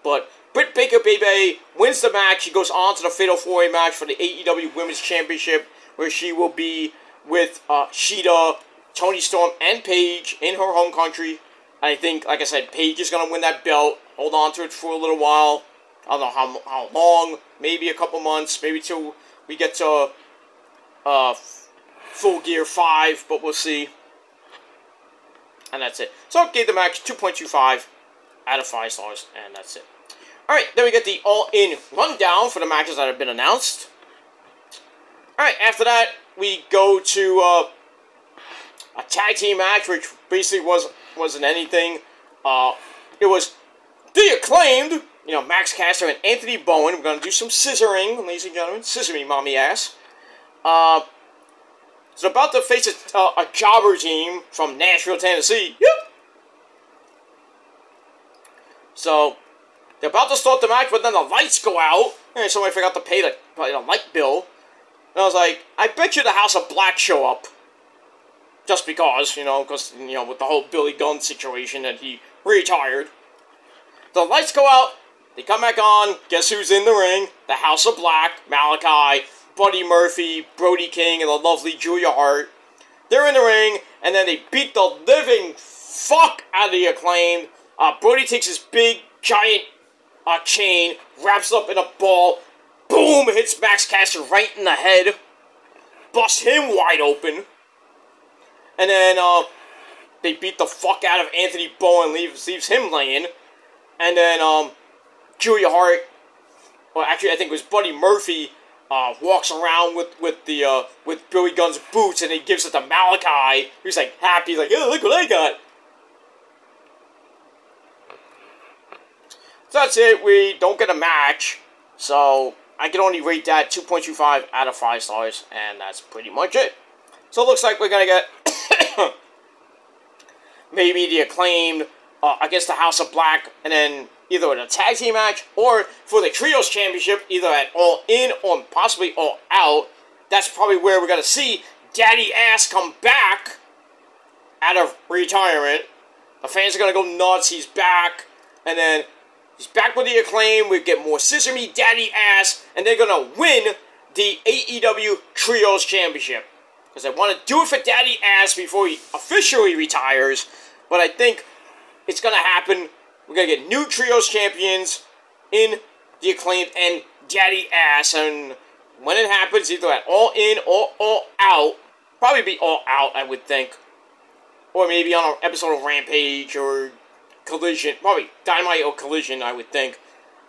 But Britt Baker Baby wins the match. She goes on to the Fatal 4-Way match for the AEW Women's Championship, where she will be with Shida, Toni Storm, and Paige in her home country. I think, like I said, Paige is going to win that belt. Hold on to it for a little while. I don't know how long. Maybe a couple months. Maybe till we get to Full Gear 5. But we'll see. And that's it. So I gave the match 2.25 out of 5 stars. And that's it. Alright, then we get the All-In rundown for the matches that have been announced. Alright, after that, we go to a tag team match, which basically wasn't anything. It was The Acclaimed, you know, Max Caster and Anthony Bowen. We're going to do some scissoring, ladies and gentlemen. Scissor me, mommy ass. So about to face a jobber team from Nashville, Tennessee. Yep. So they're about to start the match, but then the lights go out, and somebody forgot to pay the light bill. And I was like, I bet you the House of Black show up. Just because, you know, with the whole Billy Gunn situation that he retired. The lights go out, they come back on, guess who's in the ring? The House of Black, Malachi, Buddy Murphy, Brody King, and the lovely Julia Hart. They're in the ring, and then they beat the living fuck out of the Acclaimed. Brody takes his big, giant chain, wraps it up in a ball, boom, hits Max Caster right in the head, busts him wide open. And then, they beat the fuck out of Anthony Bowen, leaves him laying. And then, Julia Hart, well, actually, I think it was Buddy Murphy, walks around with Billy Gunn's boots, and he gives it to Malachi. He's like, happy, he's like, oh, look what I got. So that's it, we don't get a match. So, I can only rate that 2.25 out of 5 stars, and that's pretty much it. So it looks like we're gonna get maybe the Acclaimed against the House of Black, and then either in a tag team match or for the Trios Championship, either at All In or possibly All Out. That's probably where we're gonna see Daddy Ass come back out of retirement. The fans are gonna go nuts. He's back, and then he's back with the Acclaim. We get more Sesame Daddy Ass, and they're gonna win the AEW Trios Championship. Because I want to do it for Daddy Ass before he officially retires. But I think it's going to happen. We're going to get new Trios champions in the Acclaimed and Daddy Ass. And when it happens, either at All In or All Out. Probably be All Out, I would think. Or maybe on an episode of Rampage or Collision. Probably Dynamite or Collision, I would think.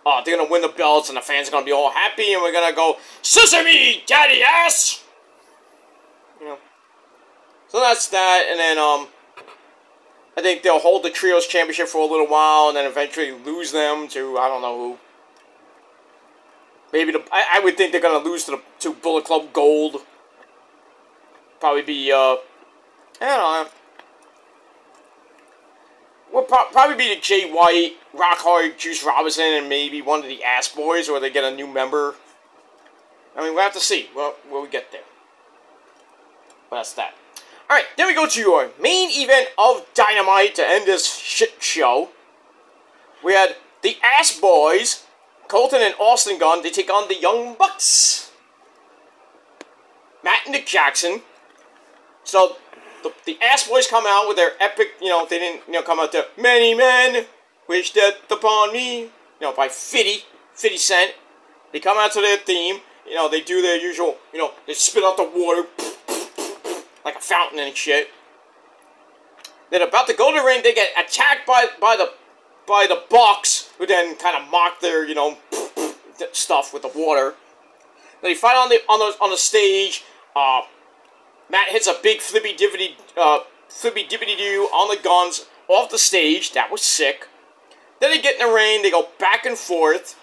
They're going to win the belts and the fans are going to be all happy. And we're going to go, Sesame Daddy Ass! You know. So that's that, and then, I think they'll hold the Trios Championship for a little while, and then eventually lose them to, I don't know who. Maybe, I would think they're gonna lose to Bullet Club Gold. Probably be, I don't know. Will probably be the Jay White, Rock Hard, Juice Robinson, and maybe one of the Ass Boys, or they get a new member. I mean, we'll have to see when we get there. But that's that. Alright, then we go to your main event of Dynamite to end this shit show. We had the Ass Boys, Colton and Austin Gunn, they take on the Young Bucks. Matt and Nick Jackson. So, the Ass Boys come out with their epic, they didn't, come out there, many men wish death upon me, by 50 Cent. They come out to their theme, they do their usual, they spit out the water, like a fountain and shit. Then about to go to the ring, they get attacked by the Bucks, who then kind of mock their, stuff with the water. Then they fight on the stage. Matt hits a big flippy dippity doo on the Guns off the stage. That was sick. Then they get in the ring. They go back and forth.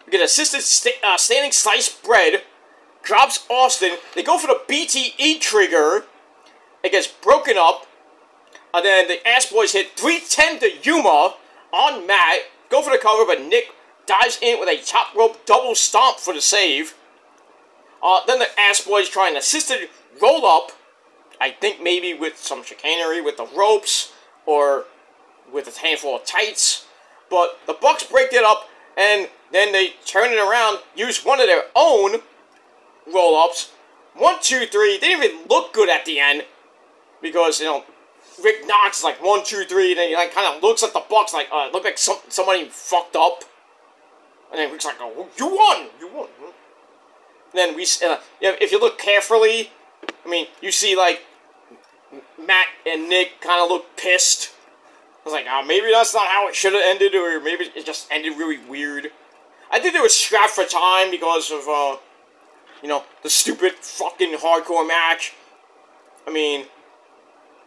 We get assisted standing sliced bread. Drops Austin. They go for the BTE trigger. It gets broken up. And then the Ass Boys hit 310 to Yuma on Matt. Go for the cover, but Nick dives in with a top rope double stomp for the save. Then the Ass Boys try an assisted roll up. I think maybe with some chicanery with the ropes or with a handful of tights. But the Bucks break it up and then they turn it around, use one of their own roll-ups. 1, 2, 3. They didn't even look good at the end because, Rick Knox is like 1, 2, 3, and then he kind of looks at the Bucks like, look like somebody fucked up. And then Rick's like, oh, you won! And then if you look carefully, you see like Matt and Nick kind of look pissed. I was like, maybe that's not how it should have ended, or maybe it just ended really weird. I think they were strapped for time because of, the stupid fucking hardcore match. It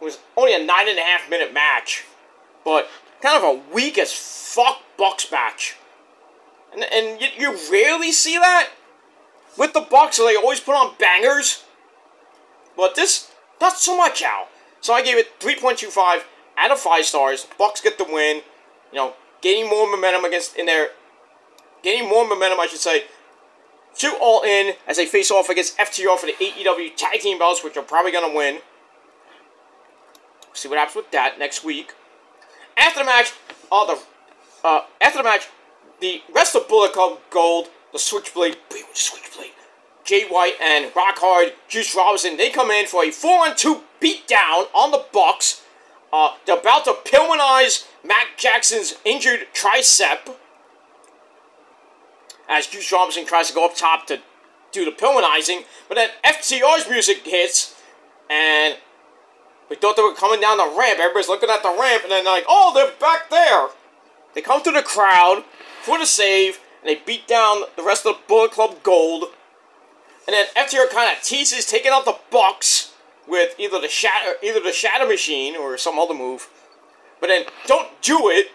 was only a 9.5 minute match, but kind of a weak as fuck Bucks match. And you rarely see that with the Bucks, so they always put on bangers. But this, not so much out. So I gave it 3.25 out of 5 stars. Bucks get the win. Gaining more momentum gaining more momentum, I should say, to All In as they face off against FTR for the AEW Tag Team belts, which are probably going to win. See what happens with that next week. After the match, the rest of Bullet Club Gold, the Switchblade, Jay White and Rock Hard, Juice Robinson, they come in for a 4-on-2 beatdown on the Bucks. They're about to Pillmanize Matt Jackson's injured tricep as Juice Robinson tries to go up top to do the Pillmanizing, but then FTR's music hits, and we thought they were coming down the ramp. Everybody's looking at the ramp, and then they're like, oh, they're back there. They come to the crowd for the save, and they beat down the rest of the Bullet Club Gold. And then FTR kind of teases taking out the Bucks with either the Shatter Machine or some other move. But then don't do it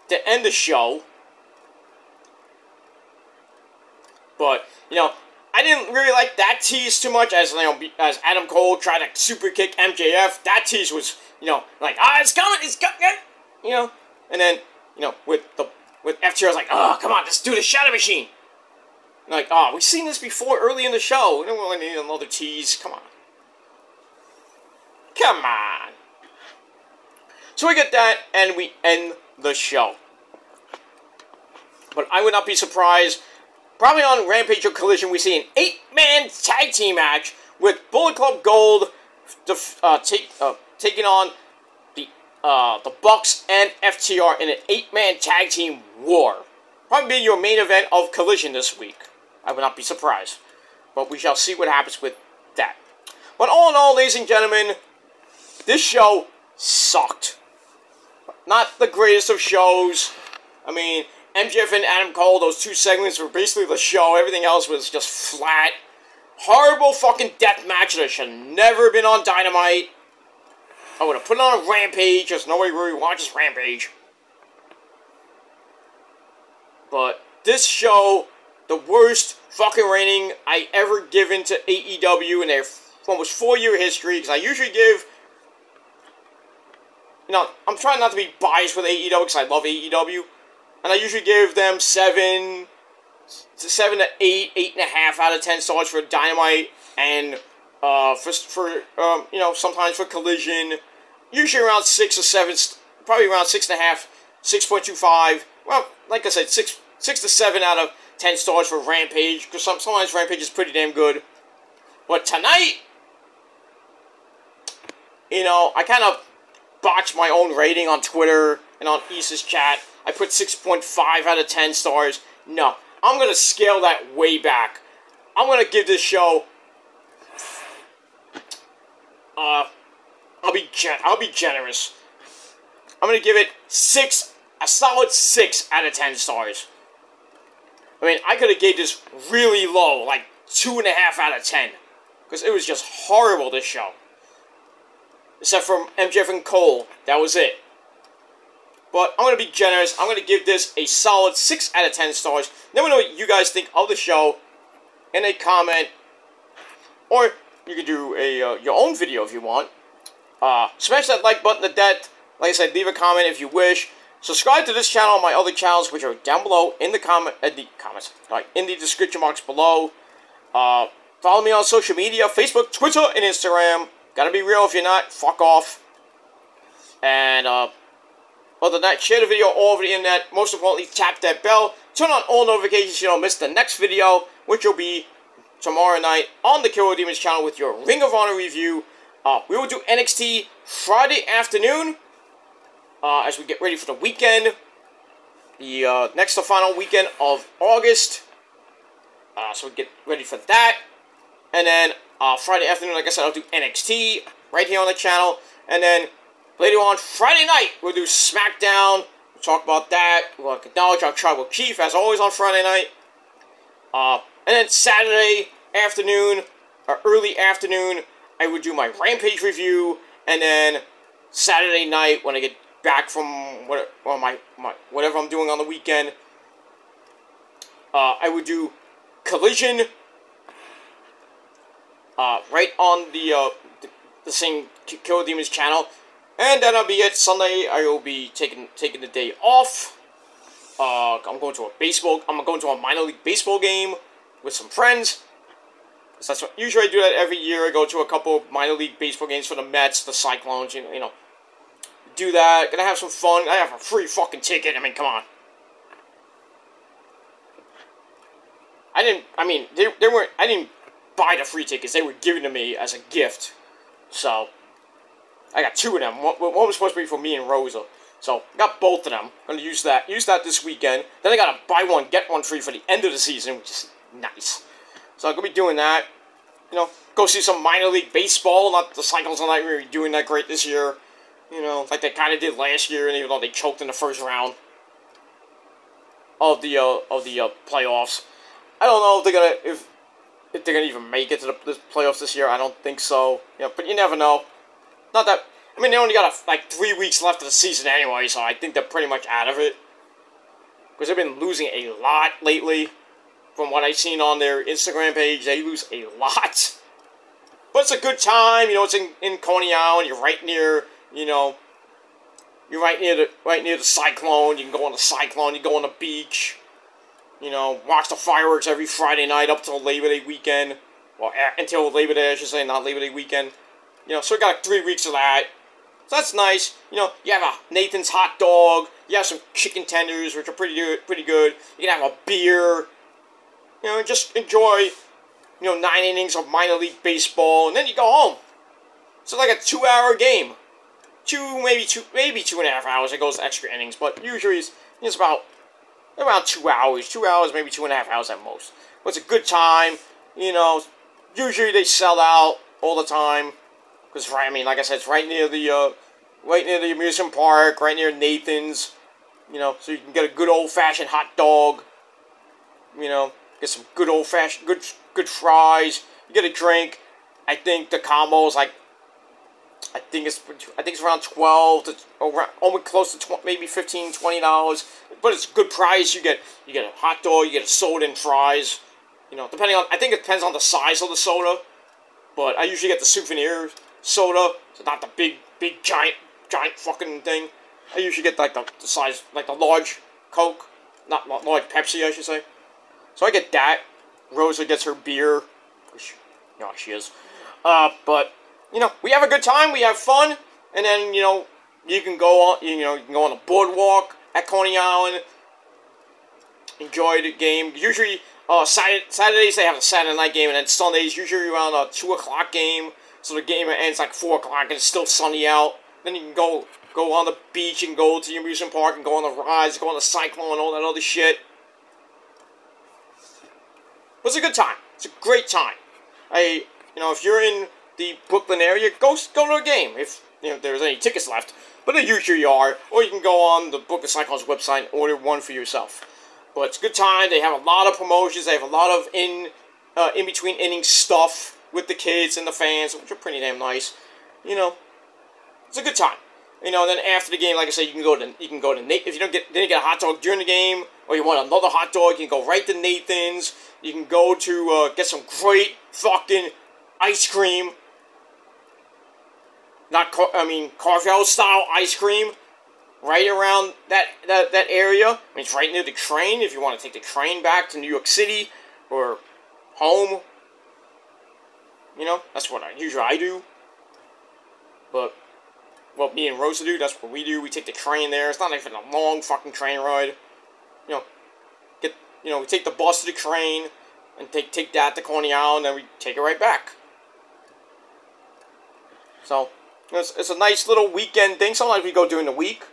to end the show. But, I didn't really like that tease too much as Adam Cole tried to super kick MJF. That tease was, like, it's coming, and then, with FTR, I was like, oh, come on, let's do the Shadow Machine. And like, oh, we've seen this before early in the show. We don't really need another tease. Come on. Come on. So we get that, and we end the show. But I would not be surprised. Probably on Rampage or Collision, we see an 8-man tag team match with Bullet Club Gold taking on the Bucks and FTR in an 8-man tag team war. Probably be your main event of Collision this week. I would not be surprised. But we shall see what happens with that. But all in all, ladies and gentlemen, this show sucked. Not the greatest of shows. MJF and Adam Cole, those 2 segments were basically the show. Everything else was just flat. Horrible fucking death match that should never been on Dynamite. I would have put it on Rampage, because nobody really watches Rampage. But this show, the worst fucking rating I ever given to AEW in their almost 4-year history, because I usually give... I'm trying not to be biased with AEW, because I love AEW. And I usually give them 7, 7 to 8, 8.5 out of 10 stars for Dynamite, and sometimes for Collision, usually around 6 or 7, probably around 6.5, 6.25. Well, like I said, 6 to 7 out of 10 stars for Rampage, because sometimes Rampage is pretty damn good. But tonight, I kind of botched my own rating on Twitter and on Issa's chat. I put 6.5 out of 10 stars. No, I'm going to scale that way back. I'm going to give this show, I'll be generous. I'm going to give it a solid 6 out of 10 stars. I mean, I could have gave this really low, like 2.5 out of 10. Because it was just horrible, this show. Except for MJF and Cole. That was it. But I'm going to be generous. I'm going to give this a solid 6 out of 10 stars. Let me know what you guys think of the show in a comment. Or you could do a your own video if you want. Smash that like button to death. Like I said, leave a comment if you wish. Subscribe to this channel and my other channels, which are down below in the in the description box below. Follow me on social media, Facebook, Twitter, and Instagram. Gotta be real. If you're not, fuck off. And other than that, share the video all over the internet. Most importantly, tap that bell. Turn on all notifications so you don't miss the next video, which will be tomorrow night on the Killer Demons channel with your Ring of Honor review. We will do NXT Friday afternoon as we get ready for the weekend. The next to final weekend of August. So we get ready for that. And then Friday afternoon, like I said, I'll do NXT right here on the channel. And then later on Friday night, we'll do SmackDown. We'll talk about that. We'll acknowledge our Tribal Chief, as always, on Friday night. And then Saturday afternoon, or early afternoon, I would do my Rampage review. And then Saturday night, when I get back from whatever I'm doing on the weekend, I would do Collision. Right on the same Killer Demons channel. And that'll be it. Sunday, I will be taking the day off. I'm going to a minor league baseball game with some friends. So that's what, usually I do that every year. I go to a couple of minor league baseball games for the Mets, the Cyclones, you know. Do that. Gonna have some fun. I have a free fucking ticket. I mean, come on. I didn't buy the free tickets. They were given to me as a gift. So, I got 2 of them. One was supposed to be for me and Rosa. So, got both of them. I'm gonna use that this weekend. Then I gotta buy one, get one free for the end of the season, which is nice. So, I'm gonna be doing that. You know, go see some minor league baseball. Not the Cyclones are not really doing that great this year. You know, like they kind of did last year, and even though they choked in the first round of the playoffs. I don't know if they're gonna even make it to the playoffs this year. I don't think so. Yeah, but you never know. Not that. I mean, they only got like 3 weeks left of the season anyway, so I think they're pretty much out of it. Because they've been losing a lot lately. From what I've seen on their Instagram page, they lose a lot. But it's a good time. You know, it's in Coney Island. You're right near. You know, you're right near the Cyclone. You can go on the Cyclone. You go on the beach. You know, watch the fireworks every Friday night up till Labor Day weekend. Well, until Labor Day, I should say, not Labor Day weekend. You know, so we got like 3 weeks of that. So that's nice. You know, you have a Nathan's hot dog. You have some chicken tenders, which are pretty good. You can have a beer. You know, just enjoy, you know, 9 innings of minor league baseball, and then you go home. So it's like a 2-hour game. Maybe 2.5 hours. It goes extra innings, but usually it's about around 2 hours. 2 hours, maybe 2.5 hours at most. But it's a good time. You know, usually they sell out all the time. Because, I mean, like I said, it's right near the amusement park, right near Nathan's. You know, so you can get a good old-fashioned hot dog. You know, get some good old-fashioned, good fries. You get a drink. I think the combo is like, I think it's around 12 to almost close to maybe $15, $20. But it's a good price. You get a hot dog, you get a soda and fries. You know, I think it depends on the size of the soda. But I usually get the souvenir soda, so not the big giant fucking thing. I usually get like the size, like the large Coke, not large Pepsi, I should say. So I get that. Rosa gets her beer. Which, you know, she is. But, you know, we have a good time. We have fun. And then, you know, you can go on, you can go on a boardwalk at Coney Island. Enjoy the game. Usually, Saturdays they have a Saturday night game, and then Sundays usually around a 2 o'clock game. So the game ends like 4 o'clock, and it's still sunny out. Then you can go on the beach and go to the amusement park and go on the rides, go on the cyclone and all that other shit. It's a good time. It's a great time. You know, if you're in the Brooklyn area, go to a game if you know there's any tickets left. But there usually are, or you can go on the Brooklyn Cyclones website and order one for yourself. But it's a good time. They have a lot of promotions. They have a lot of in between inning stuff with the kids and the fans, which are pretty damn nice. You know, it's a good time. You know, and then after the game, like I said, you can go to if you didn't get a hot dog during the game, or you want another hot dog, you can go right to Nathan's. You can go to get some great fucking ice cream. Carvel style ice cream. Right around that area. I mean, it's right near the train. If you want to take the train back to New York City or home, you know, that's what I do. But what me and Rosa do, that's what we do. We take the train there. It's not even a long fucking train ride. You know, we take the bus to the train and take that to Coney Island, and then we take it right back. So it's a nice little weekend thing. Sometimes we go during the week.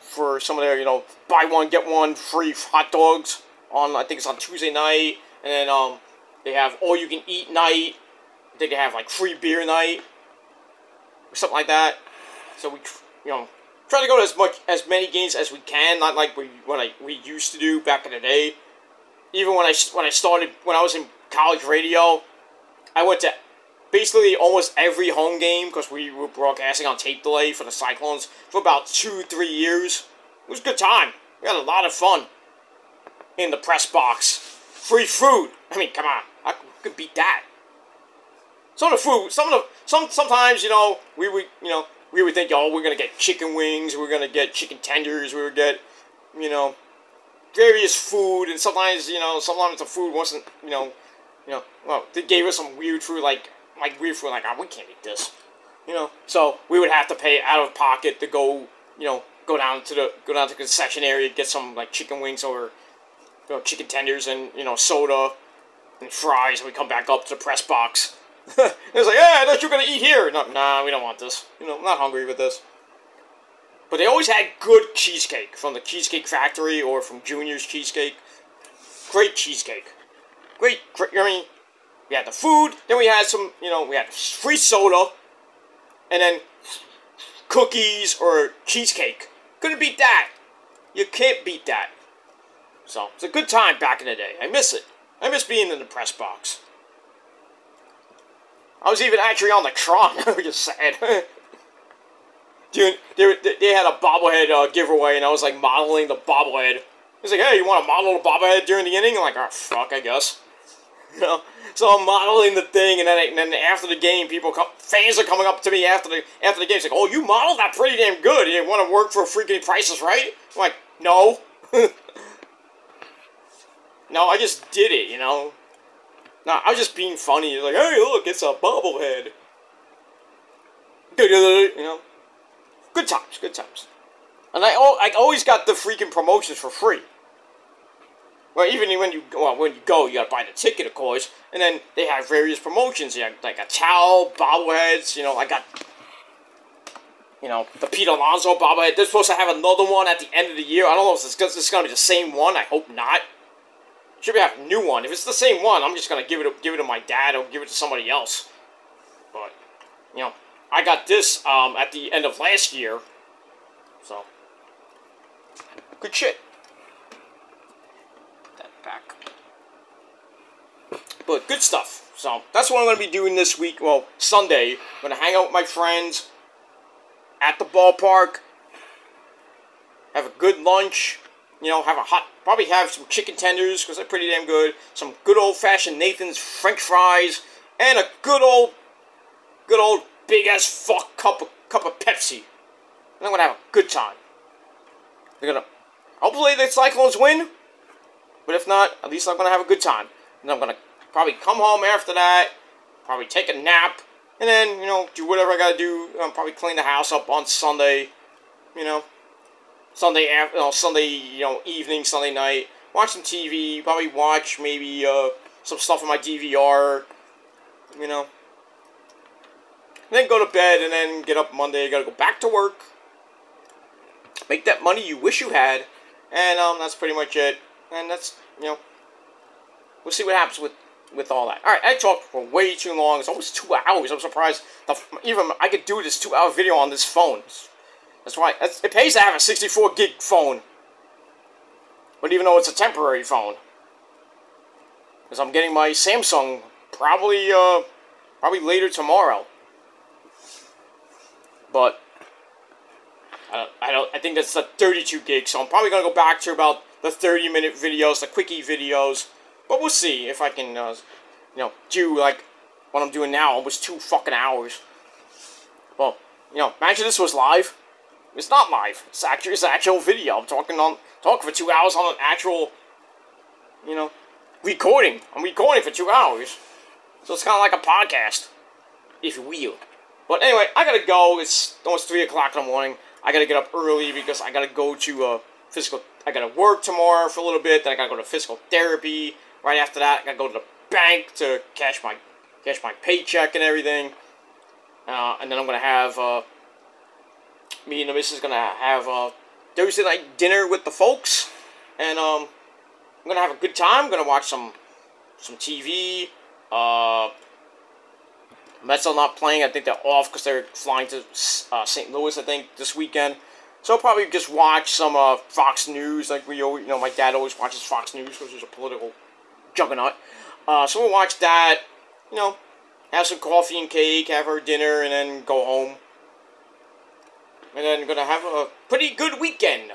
For some of their, you know, buy one, get one free hot dogs on, I think it's on Tuesday night, and then, they have all-you-can-eat night. I think they have, like, free beer night, or something like that. So we, you know, try to go to as many games as we can, not like we used to do back in the day. Even when I was in college radio, I went to basically almost every home game, because we were broadcasting on tape delay for the Cyclones for about 2-3 years. It was a good time. We had a lot of fun in the press box. Free food. I mean, come on. I could beat that. Sometimes, you know, we would think, oh, we're going to get chicken wings, we're going to get chicken tenders, we would get, you know, various food, and sometimes the food wasn't, well, they gave us some weird food, like oh, we can't eat this, you know. So we would have to pay out of pocket to go down to the concession area, get some like chicken wings or chicken tenders and soda and fries, and we come back up to the press box. It's like, yeah, I thought you were gonna eat here. No, nah, we don't want this. I'm not hungry with this. But they always had good cheesecake from the Cheesecake Factory or from Junior's Cheesecake. Great cheesecake. Great. I mean, we had the food, then we had some, we had free soda, and then cookies or cheesecake. Couldn't beat that. You can't beat that. So, it's a good time back in the day. I miss it. I miss being in the press box. I was even actually on the Tron, which is sad. Dude, they had a bobblehead giveaway, and I was like modeling the bobblehead. He's like, hey, you want to model the bobblehead during the inning? I'm like, oh, fuck, I guess. So I'm modeling the thing, and then after the game, fans are coming up to me after the game. It's like, oh, you modeled that pretty damn good. You want to work for freaking Price is Right? I'm like, no. No, I just did it, No, I was just being funny. Like, hey, look, it's a bobblehead. Good times, good times. And I always got the freaking promotions for free. Well, even when you go, you gotta buy the ticket, of course. And then they have various promotions. You have, like, a towel, bobbleheads. I got, the Pete Alonso bobblehead. They're supposed to have another one at the end of the year. I don't know if this is gonna be the same one. I hope not. Should we have a new one? If it's the same one, I'm just gonna give it to my dad or give it to somebody else. But, I got this at the end of last year. So, good shit. Back. But good stuff. So that's what I'm going to be doing this week. Well, Sunday. I'm going to hang out with my friends at the ballpark. Have a good lunch. Probably have some chicken tenders because they're pretty damn good. Some good old-fashioned Nathan's French fries. And a good old big-ass fuck cup of Pepsi. And I'm going to have a good time. Hopefully the Cyclones win. But if not, at least I'm going to have a good time. And I'm going to probably come home after that, probably take a nap, and then, you know, do whatever I got to do. Probably clean the house up on Sunday, you know. Sunday evening, Sunday night. Watch some TV, probably watch maybe some stuff on my DVR, you know. And then go to bed, and then get up Monday. Gotta go back to work. Make that money you wish you had. And that's pretty much it. And that's, you know, we'll see what happens with all that. Alright, I talked for way too long. It's almost 2 hours. I'm surprised even I could do this 2-hour video on this phone. That's why it pays to have a 64 gig phone. But even though it's a temporary phone. Because I'm getting my Samsung probably later tomorrow. But I think that's the 32 gig, so I'm probably gonna go back to about the 30-minute videos, the quickie videos. But we'll see if I can, you know, do like what I'm doing now, almost 2 fucking hours. Well, you know, imagine this was live. It's not live. It's actual video. I'm talking for 2 hours on an actual, you know, recording. I'm recording for 2 hours, so it's kind of like a podcast, if you will. But anyway, I gotta go. It's almost 3 o'clock in the morning. I gotta get up early because I gotta go to physical. I gotta work tomorrow for a little bit. Then I gotta go to physical therapy. Right after that, I gotta go to the bank to cash my paycheck and everything. And then I'm gonna have me and the missus gonna have Thursday night dinner with the folks, and I'm gonna have a good time. I'm gonna watch some TV. Mets are not playing. I think they're off because they're flying to St. Louis, I think, this weekend. So I'll probably just watch some Fox News, like we always, you know, my dad always watches Fox News because he's a political juggernaut. So we'll watch that, you know, have some coffee and cake, have our dinner, and then go home. And then gonna have a pretty good weekend.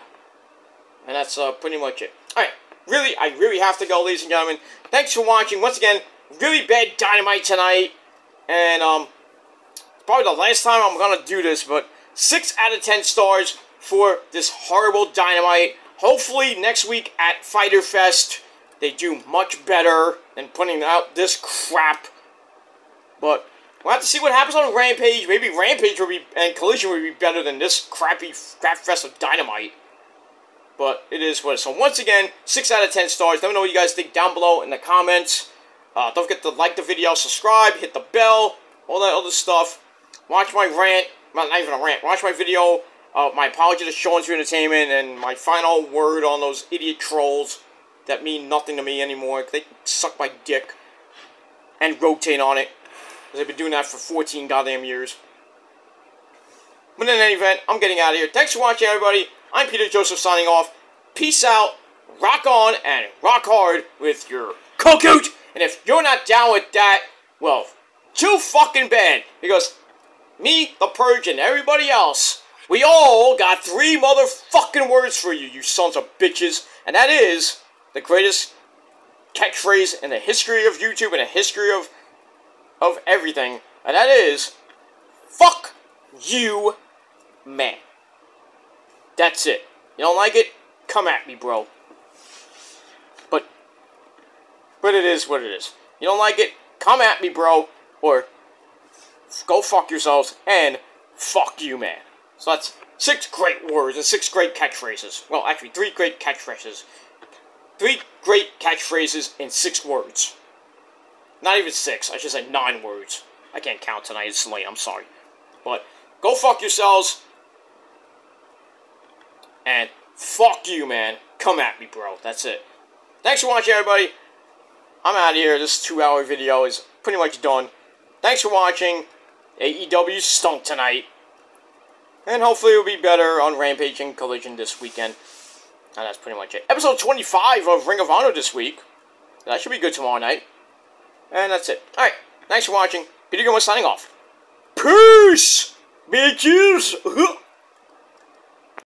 And that's pretty much it. Alright, I really have to go, ladies and gentlemen. Thanks for watching. Once again, really bad Dynamite tonight. And, it's probably the last time I'm gonna do this, but 6 out of 10 stars for this horrible Dynamite. Hopefully, next week at Fyter Fest, they do much better than putting out this crap. But we'll have to see what happens on Rampage. Maybe Rampage and Collision will be better than this crappy crap fest of Dynamite. But it is what it is. So once again, 6 out of 10 stars. Let me know what you guys think down below in the comments. Don't forget to like the video, subscribe, hit the bell, all that other stuff. Watch my rant. Well, not even a rant. Watch my video. My apology to Sean's Entertainment and my final word on those idiot trolls that mean nothing to me anymore. They suck my dick and rotate on it. Because I've been doing that for 14 goddamn years. But in any event, I'm getting out of here. Thanks for watching, everybody. I'm Peter Joseph signing off. Peace out, rock on, and rock hard with your cocoot. And if you're not down with that, well, too fucking bad. Because me, the Purge, and everybody else, we all got 3 motherfucking words for you, you sons of bitches. And that is the greatest catchphrase in the history of YouTube and the history of everything. And that is, fuck you, man. That's it. You don't like it? Come at me, bro. But it is what it is. You don't like it? Come at me, bro. Or go fuck yourselves and fuck you, man. So that's 6 great words and 6 great catchphrases. Well, actually, 3 great catchphrases. 3 great catchphrases in 6 words. Not even 6. I should say 9 words. I can't count tonight. It's late. I'm sorry. But go fuck yourselves. And fuck you, man. Come at me, bro. That's it. Thanks for watching, everybody. I'm out of here. This 2-hour video is pretty much done. Thanks for watching. AEW stunk tonight. And hopefully it'll be better on Rampage and Collision this weekend. And that's pretty much it. Episode 25 of Ring of Honor this week. That should be good tomorrow night. And that's it. Alright. Thanks for watching. Peter Gilmore signing off. Peace! Bitches!